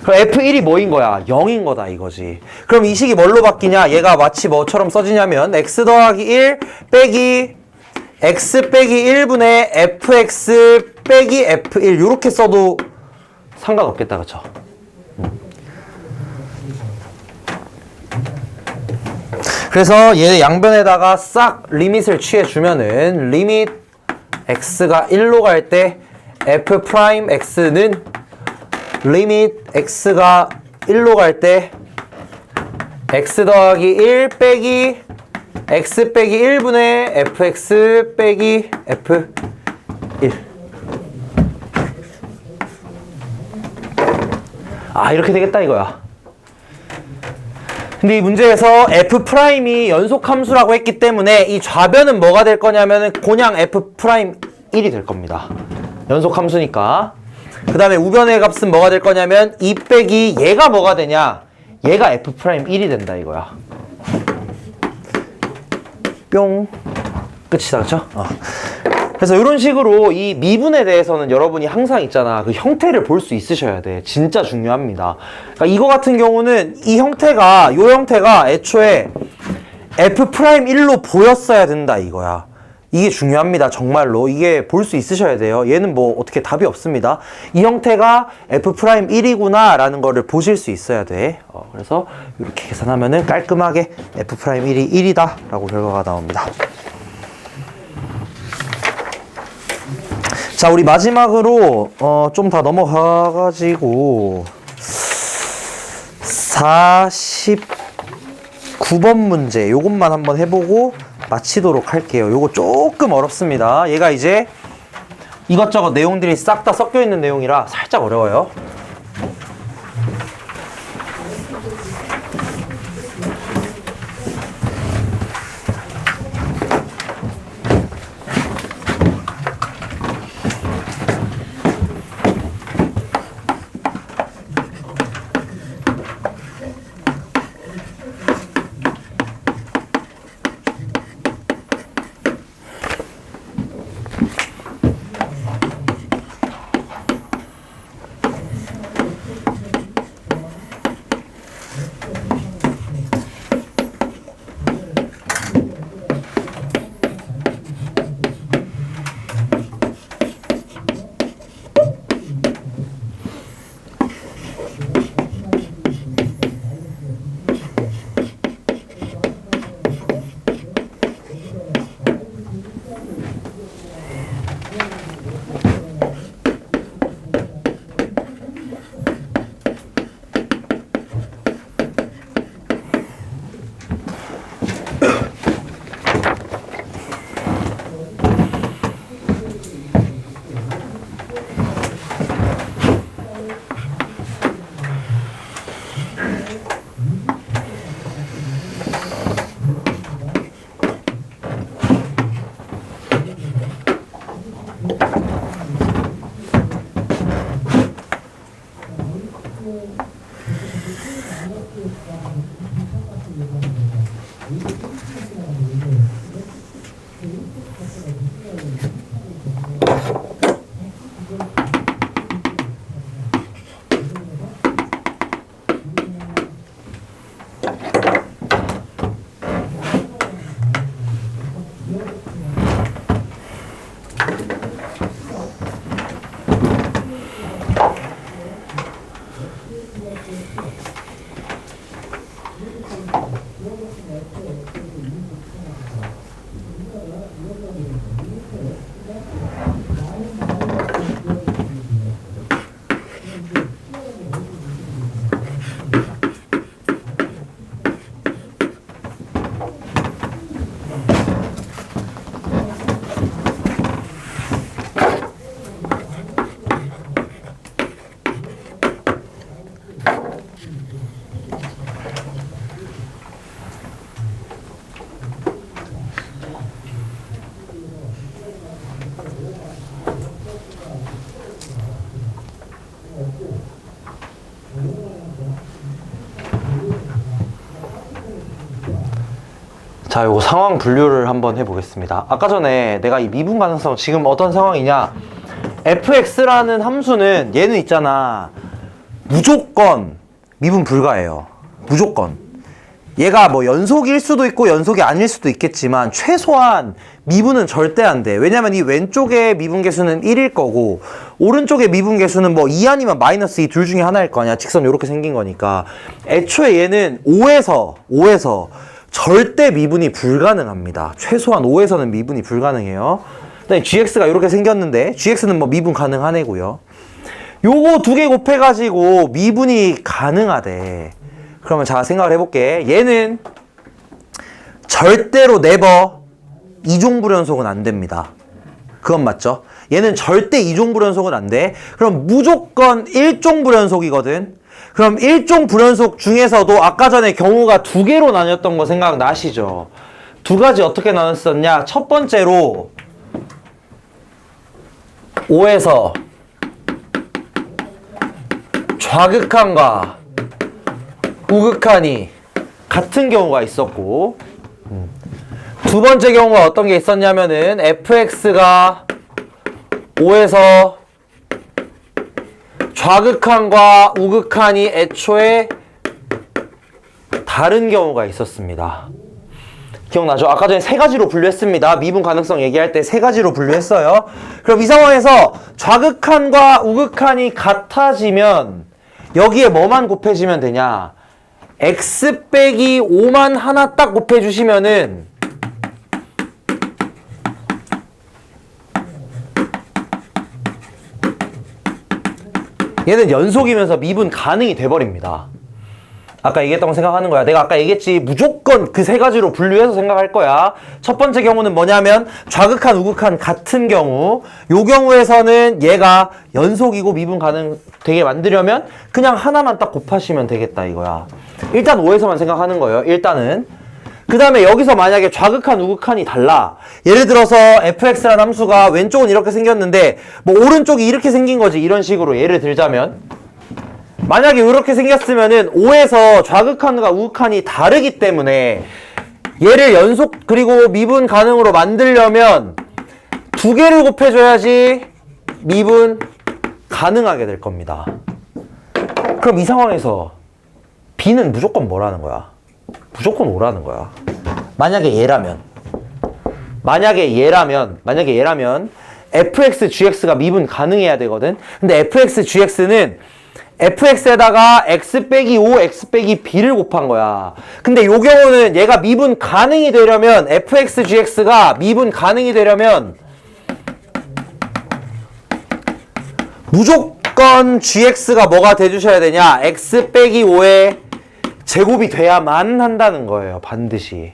그럼 F1이 뭐인 거야? 0인 거다 이거지. 그럼 이 식이 뭘로 바뀌냐? 얘가 마치 뭐처럼 써지냐면 x 더하기 1 빼기 x 빼기 1분의 fx 빼기 f1 요렇게 써도 상관없겠다, 그쵸? 그래서 얘 양변에다가 싹 리밋을 취해주면은 리밋 x가 1로 갈 때 f 프라임 x는 리밋 x가 1로 갈 때 x 더하기 1 빼기 x 빼기 1분의 fx 빼기 f1. 아, 이렇게 되겠다 이거야. 근데 이 문제에서 f'이 연속함수라고 했기 때문에 이 좌변은 뭐가 될 거냐면은 그냥 f'1이 될 겁니다. 연속함수니까. 그 다음에 우변의 값은 뭐가 될 거냐면 2 빼기 얘가 뭐가 되냐? 얘가 f'1이 된다 이거야. 뿅. 끝이다, 그쵸? 그래서 이런 식으로 이 미분에 대해서는 여러분이 항상 있잖아. 그 형태를 볼 수 있으셔야 돼. 진짜 중요합니다. 그러니까 이거 같은 경우는 이 형태가, 요 형태가 애초에 f'1로 보였어야 된다 이거야. 이게 중요합니다. 정말로. 이게 볼 수 있으셔야 돼요. 얘는 뭐 어떻게 답이 없습니다. 이 형태가 f'1이구나 라는 거를 보실 수 있어야 돼. 그래서 이렇게 계산하면은 깔끔하게 f'1이 1이다 라고 결과가 나옵니다. 자, 우리 마지막으로 좀 다 넘어가가지고 49번 문제 요것만 한번 해보고 마치도록 할게요. 요거 조금 어렵습니다. 얘가 이제 이것저것 내용들이 싹 다 섞여 있는 내용이라 살짝 어려워요. 자, 요거 상황 분류를 한번 해보겠습니다. 아까 전에 내가 이 미분 가능성 지금 어떤 상황이냐, fx라는 함수는 얘는 있잖아, 무조건 미분 불가예요. 무조건. 얘가 뭐 연속일 수도 있고 연속이 아닐 수도 있겠지만 최소한 미분은 절대 안 돼. 왜냐면 이 왼쪽의 미분계수는 1일 거고 오른쪽의 미분계수는 뭐 2 아니면 마이너스 2 둘 중에 하나일 거 아니야. 직선 이렇게 생긴 거니까. 애초에 얘는 5에서 절대 미분이 불가능합니다. 최소한 5에서는 미분이 불가능해요. 그다음에 gx가 이렇게 생겼는데 gx는 뭐 미분 가능한 애고요. 요거 두 개 곱해가지고 미분이 가능하대. 그러면 자 생각을 해볼게. 얘는 절대로 네버 이종불연속은 안 됩니다. 그건 맞죠? 얘는 절대 이종불연속은 안 돼. 그럼 무조건 일종불연속이거든. 그럼 일종불연속 중에서도 아까 전에 경우가 두 개로 나뉘었던 거 생각나시죠? 두 가지 어떻게 나눴었냐? 첫 번째로 5에서 좌극한과 우극한이 같은 경우가 있었고 두 번째 경우가 어떤 게 있었냐면은 fx가 5에서 좌극한과 우극한이 애초에 다른 경우가 있었습니다. 기억나죠? 아까 전에 세 가지로 분류했습니다. 미분 가능성 얘기할 때 세 가지로 분류했어요. 그럼 이 상황에서 좌극한과 우극한이 같아지면 여기에 뭐만 곱해지면 되냐? x 빼기 5만 하나 딱 곱해주시면은 얘는 연속이면서 미분 가능이 돼버립니다. 아까 얘기했던 거 생각하는 거야. 내가 아까 얘기했지. 무조건 그 세 가지로 분류해서 생각할 거야. 첫 번째 경우는 뭐냐면 좌극한, 우극한 같은 경우. 요 경우에서는 얘가 연속이고 미분 가능 되게 만들려면 그냥 하나만 딱 곱하시면 되겠다 이거야. 일단 5에서만 생각하는 거예요. 일단은. 그 다음에 여기서 만약에 좌극한, 우극한이 달라. 예를 들어서 fx라는 함수가 왼쪽은 이렇게 생겼는데 뭐 오른쪽이 이렇게 생긴 거지. 이런 식으로 예를 들자면 만약에 이렇게 생겼으면은 5에서 좌극한과 우극한이 다르기 때문에 얘를 연속 그리고 미분 가능으로 만들려면 두 개를 곱해줘야지 미분 가능하게 될 겁니다. 그럼 이 상황에서 b는 무조건 뭐라는 거야? 무조건 5라는 거야. 만약에 얘라면 fx, gx가 미분 가능해야 되거든. 근데 fx, gx는 fx에다가 x 빼기 5, x 빼기 b를 곱한 거야. 근데 요 경우는 얘가 미분 가능이 되려면 fx, gx가 미분 가능이 되려면 무조건 gx가 뭐가 돼주셔야 되냐? x 빼기 5의 제곱이 돼야만 한다는 거예요. 반드시.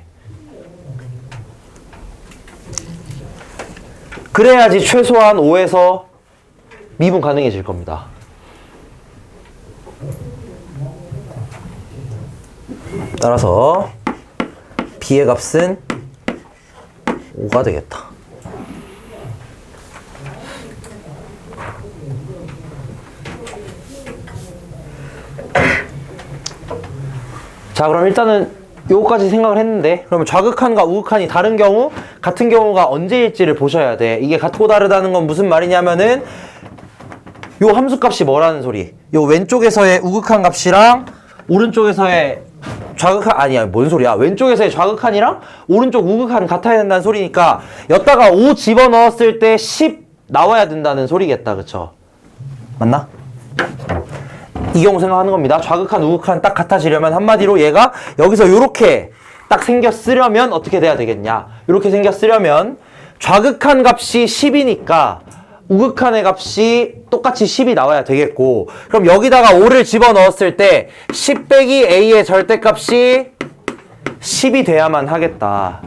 그래야지 최소한 5에서 미분 가능해질 겁니다. 따라서 b의 값은 5가 되겠다. 자, 그럼 일단은 요거까지 생각을 했는데 그러면 좌극한과 우극한이 다른 경우, 같은 경우가 언제일지를 보셔야 돼. 이게 같고 다르다는 건 무슨 말이냐면은 요 함수값이 뭐라는 소리. 요 왼쪽에서의 우극한 값이랑 오른쪽에서의 좌극한, 아니야, 뭔 소리야. 왼쪽에서의 좌극한이랑 오른쪽 우극한 같아야 된다는 소리니까 여기다가 5 집어넣었을 때 10 나와야 된다는 소리겠다. 그쵸? 맞나? 이 경우 생각하는 겁니다. 좌극한, 우극한 딱 같아지려면 한마디로 얘가 여기서 요렇게 딱 생겼으려면 어떻게 돼야 되겠냐. 요렇게 생겼으려면 좌극한 값이 10이니까 우극한의 값이 똑같이 10이 나와야 되겠고, 그럼 여기다가 5를 집어넣었을 때 10 빼기 a의 절대값이 10이 돼야만 하겠다.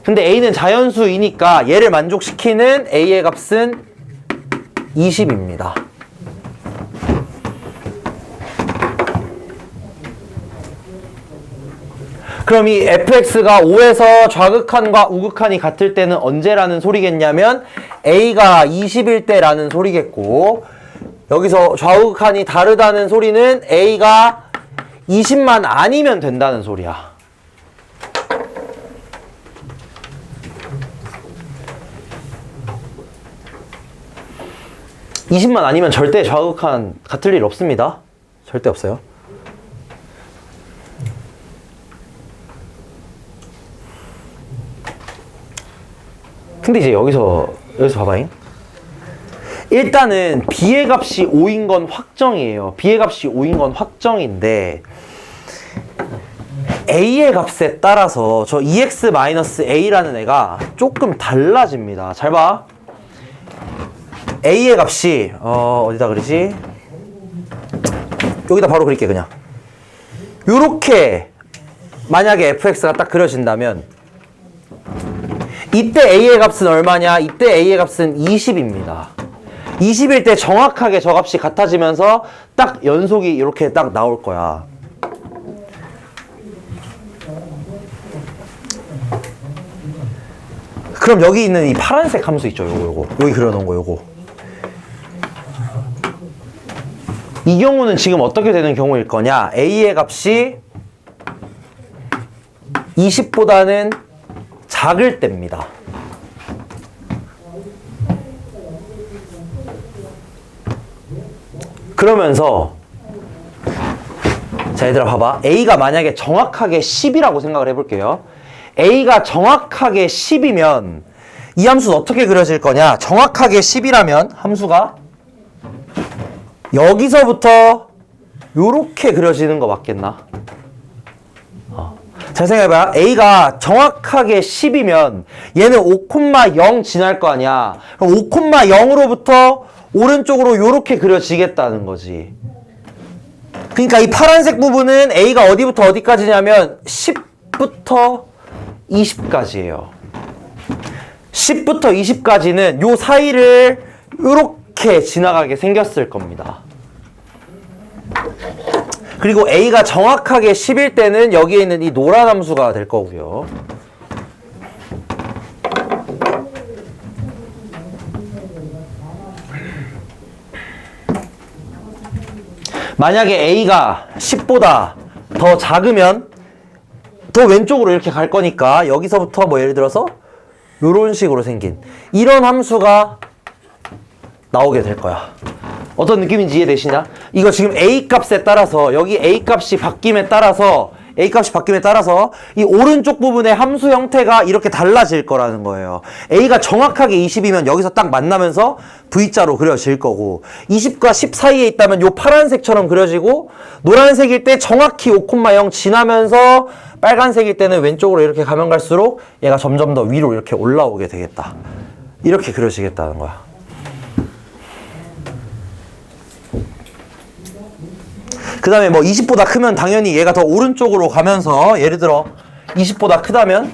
근데 a는 자연수이니까 얘를 만족시키는 a의 값은 20입니다. 그럼 이 fx가 5에서 좌극한과 우극한이 같을 때는 언제라는 소리겠냐면 a가 20일 때라는 소리겠고, 여기서 좌우극한이 다르다는 소리는 a가 20만 아니면 된다는 소리야. 20만 아니면 절대 좌극한 같을 일 없습니다. 절대 없어요. 근데 이제 여기서 봐봐잉. 일단은 B의 값이 5인 건 확정이에요. B의 값이 5인 건 확정인데 A의 값에 따라서 저 EX-A라는 애가 조금 달라집니다. 잘 봐. A의 값이 어디다 그리지? 여기다 바로 그릴게 그냥. 요렇게 만약에 fx가 딱 그려진다면 이때 A의 값은 얼마냐? 이때 A의 값은 20입니다. 20일 때 정확하게 저 값이 같아지면서 딱 연속이 이렇게 딱 나올 거야. 그럼 여기 있는 이 파란색 함수 있죠? 요거. 여기 그려놓은 거 요거. 이 경우는 지금 어떻게 되는 경우일 거냐? A의 값이 20보다는 작을 때입니다. 그러면서 자 얘들아 봐봐. A가 만약에 정확하게 10이라고 생각을 해볼게요. A가 정확하게 10이면 이 함수는 어떻게 그려질 거냐? 정확하게 10이라면 함수가 여기서부터 요렇게 그려지는 거 맞겠나? 잘 생각해봐. A가 정확하게 10이면 얘는 5,0 지날 거 아니야. 그럼 5,0으로부터 오른쪽으로 요렇게 그려지겠다는 거지. 그러니까 이 파란색 부분은 A가 어디부터 어디까지냐면 10부터 20까지예요. 10부터 20까지는 요 사이를 요렇게 지나가게 생겼을 겁니다. 그리고 A가 정확하게 10일 때는 여기에 있는 이 노란 함수가 될 거고요. 만약에 A가 10보다 더 작으면 더 왼쪽으로 이렇게 갈 거니까 여기서부터 뭐 예를 들어서 이런 식으로 생긴 이런 함수가 나오게 될 거야. 어떤 느낌인지 이해되시냐? 이거 지금 A 값에 따라서 여기 A 값이 바뀜에 따라서 이 오른쪽 부분의 함수 형태가 이렇게 달라질 거라는 거예요. A가 정확하게 20이면 여기서 딱 만나면서 V자로 그려질 거고 20과 10 사이에 있다면 요 파란색처럼 그려지고 노란색일 때 정확히 5,0 지나면서 빨간색일 때는 왼쪽으로 이렇게 가면 갈수록 얘가 점점 더 위로 이렇게 올라오게 되겠다. 이렇게 그려지겠다는 거야. 그 다음에 뭐 20보다 크면 당연히 얘가 더 오른쪽으로 가면서 예를 들어 20보다 크다면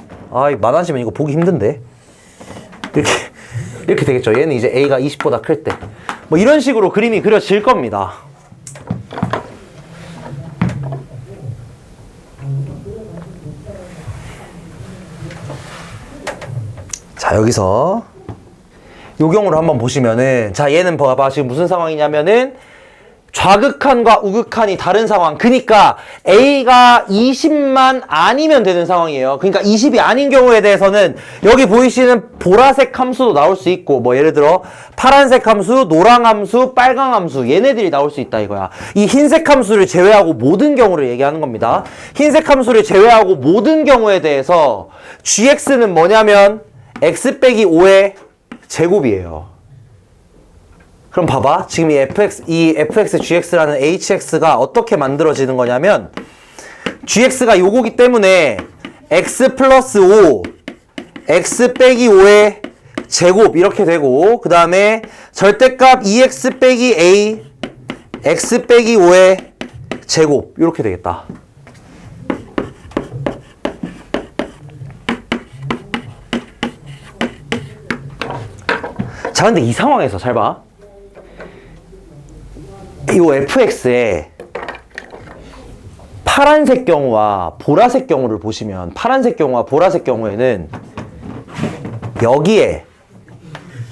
많아지면 이거 보기 힘든데 이렇게 되겠죠. 얘는 이제 A가 20보다 클 때 뭐 이런 식으로 그림이 그려질 겁니다. 자 여기서 요 경우를 한번 보시면은 자 얘는 봐봐 지금 무슨 상황이냐면은 좌극한과 우극한이 다른 상황. 그러니까 A가 20만 아니면 되는 상황이에요. 그러니까 20이 아닌 경우에 대해서는 여기 보이시는 보라색 함수도 나올 수 있고 뭐 예를 들어 파란색 함수, 노랑 함수, 빨강 함수 얘네들이 나올 수 있다 이거야. 이 흰색 함수를 제외하고 모든 경우를 얘기하는 겁니다. 흰색 함수를 제외하고 모든 경우에 대해서 gx는 뭐냐면 x 빼기 5의 제곱이에요. 그럼 봐봐. 지금 이 fx, gx라는 hx가 어떻게 만들어지는 거냐면 gx가 요거기 때문에 x 플러스 5, x 빼기 5의 제곱 이렇게 되고 그 다음에 절대값 2x 빼기 a, x 빼기 5의 제곱 이렇게 되겠다. 자 근데 이 상황에서 잘 봐. 이 fx에 파란색 경우와 보라색 경우를 보시면 파란색 경우와 보라색 경우에는 여기에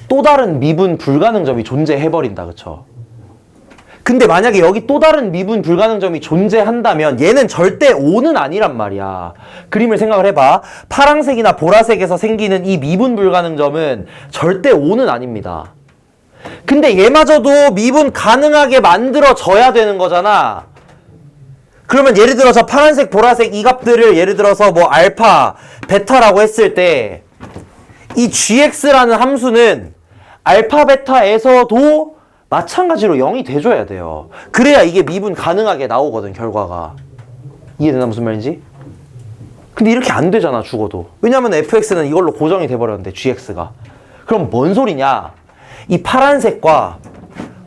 또 다른 미분 불가능점이 존재해버린다. 그쵸? 근데 만약에 여기 또 다른 미분 불가능점이 존재한다면 얘는 절대 5는 아니란 말이야. 그림을 생각을 해봐. 파란색이나 보라색에서 생기는 이 미분 불가능점은 절대 5는 아닙니다. 근데 얘마저도 미분 가능하게 만들어져야 되는 거잖아. 그러면 예를 들어서 파란색, 보라색 이 값들을 예를 들어서 뭐 알파, 베타라고 했을 때 이 gx라는 함수는 알파, 베타에서도 마찬가지로 0이 돼줘야 돼요. 그래야 이게 미분 가능하게 나오거든, 결과가. 이해되나 무슨 말인지? 근데 이렇게 안 되잖아, 죽어도. 왜냐면 fx는 이걸로 고정이 돼버렸는데, gx가. 그럼 뭔 소리냐? 이 파란색과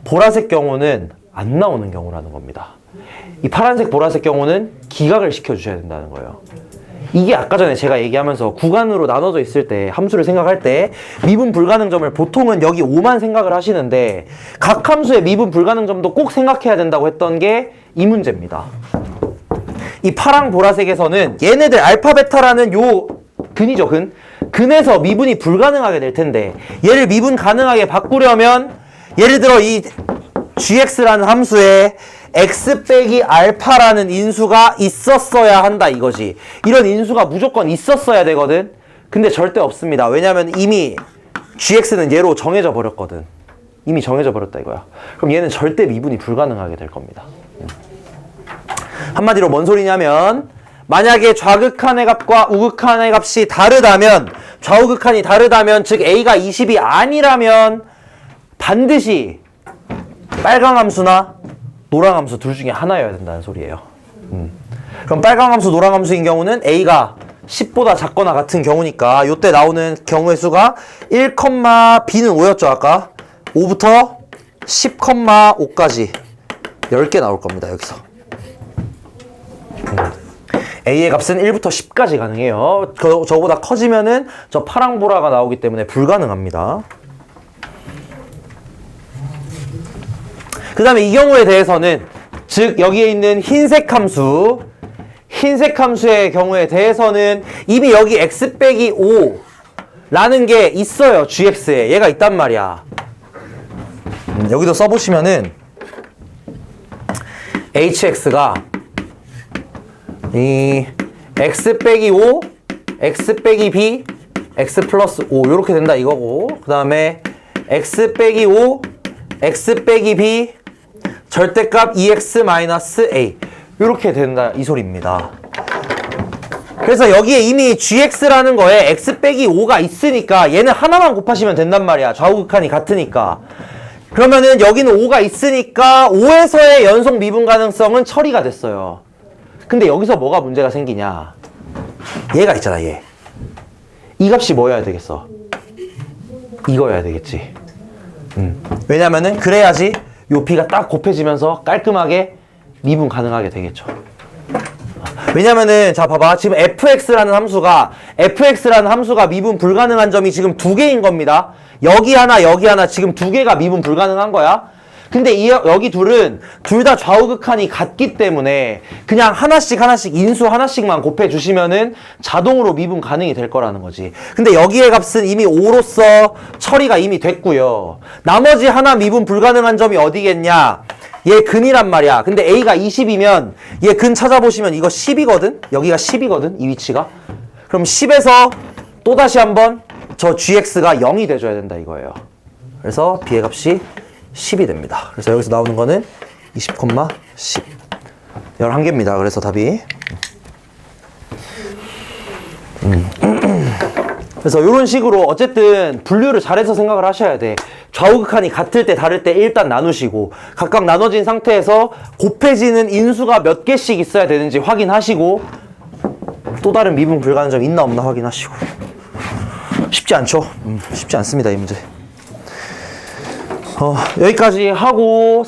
보라색 경우는 안 나오는 경우라는 겁니다. 이 파란색, 보라색 경우는 기각을 시켜주셔야 된다는 거예요. 이게 아까 전에 제가 얘기하면서 구간으로 나눠져 있을 때 함수를 생각할 때 미분 불가능점을 보통은 여기 5만 생각을 하시는데 각 함수의 미분 불가능점도 꼭 생각해야 된다고 했던 게 이 문제입니다. 이 파랑 보라색에서는 얘네들 알파 베타라는 요 근이죠, 근에서 미분이 불가능하게 될 텐데 얘를 미분 가능하게 바꾸려면 예를 들어 이 gx라는 함수에 x 빼기 알파라는 인수가 있었어야 한다 이거지. 이런 인수가 무조건 있었어야 되거든. 근데 절대 없습니다. 왜냐면 이미 gx는 얘로 정해져 버렸거든. 이미 정해져 버렸다 이거야. 그럼 얘는 절대 미분이 불가능하게 될 겁니다. 한마디로 뭔 소리냐면 만약에 좌극한의 값과 우극한의 값이 다르다면 좌우극한이 다르다면 즉 a가 20이 아니라면 반드시 빨강 함수나 노랑 함수 둘 중에 하나여야 된다는 소리예요. 그럼 빨강 함수, 노랑 함수인 경우는 a가 10보다 작거나 같은 경우니까 요때 나오는 경우의 수가 1, b는 5였죠 아까. 5부터 10,5까지 10개 나올 겁니다 여기서. a의 값은 1부터 10까지 가능해요. 저보다 커지면은 저 파랑보라가 나오기 때문에 불가능합니다. 그 다음에 이 경우에 대해서는 즉 여기에 있는 흰색 함수의 경우에 대해서는 이미 여기 x 빼기 5라는 게 있어요. gx에 얘가 있단 말이야. 여기도 써보시면은 hx가 이 x 빼기 5, x 빼기 b, x 플러스 5 이렇게 된다 이거고, 그 다음에 x 빼기 5, x 빼기 b 절대값 2x-a 이렇게 된다 이 소리입니다. 그래서 여기에 이미 gx라는 거에 x 빼기 5가 있으니까 얘는 하나만 곱하시면 된단 말이야. 좌우극한이 같으니까. 그러면은 여기는 5가 있으니까 5에서의 연속 미분 가능성은 처리가 됐어요. 근데 여기서 뭐가 문제가 생기냐, 얘가 있잖아 얘. 이 값이 뭐여야 되겠어? 이거여야 되겠지. 왜냐면은 그래야지 요 b가 딱 곱해지면서 깔끔하게 미분 가능하게 되겠죠. 왜냐면은 자 봐봐, 지금 fx라는 함수가 미분 불가능한 점이 지금 2개인 겁니다. 여기 하나 여기 하나 지금 2개가 미분 불가능한 거야. 근데 여기 둘은 둘 다 좌우극한이 같기 때문에 그냥 하나씩 인수 하나씩만 곱해주시면은 자동으로 미분 가능이 될 거라는 거지. 근데 여기의 값은 이미 5로서 처리가 이미 됐고요. 나머지 하나 미분 불가능한 점이 어디겠냐, 얘 근이란 말이야. 근데 a가 20이면 얘 근 찾아보시면 이거 10이거든? 여기가 10이거든? 이 위치가. 그럼 10에서 또다시 한번 저 gx가 0이 돼줘야 된다 이거예요. 그래서 b의 값이 10이 됩니다. 그래서 여기서 나오는 거는 20,10 11개입니다. 그래서 답이 그래서 이런 식으로 어쨌든 분류를 잘해서 생각을 하셔야 돼. 좌우극한이 같을 때 다를 때 일단 나누시고 각각 나눠진 상태에서 곱해지는 인수가 몇 개씩 있어야 되는지 확인하시고 또 다른 미분 불가능점 있나 없나 확인하시고. 쉽지 않죠? 쉽지 않습니다 이 문제. 여기까지 하고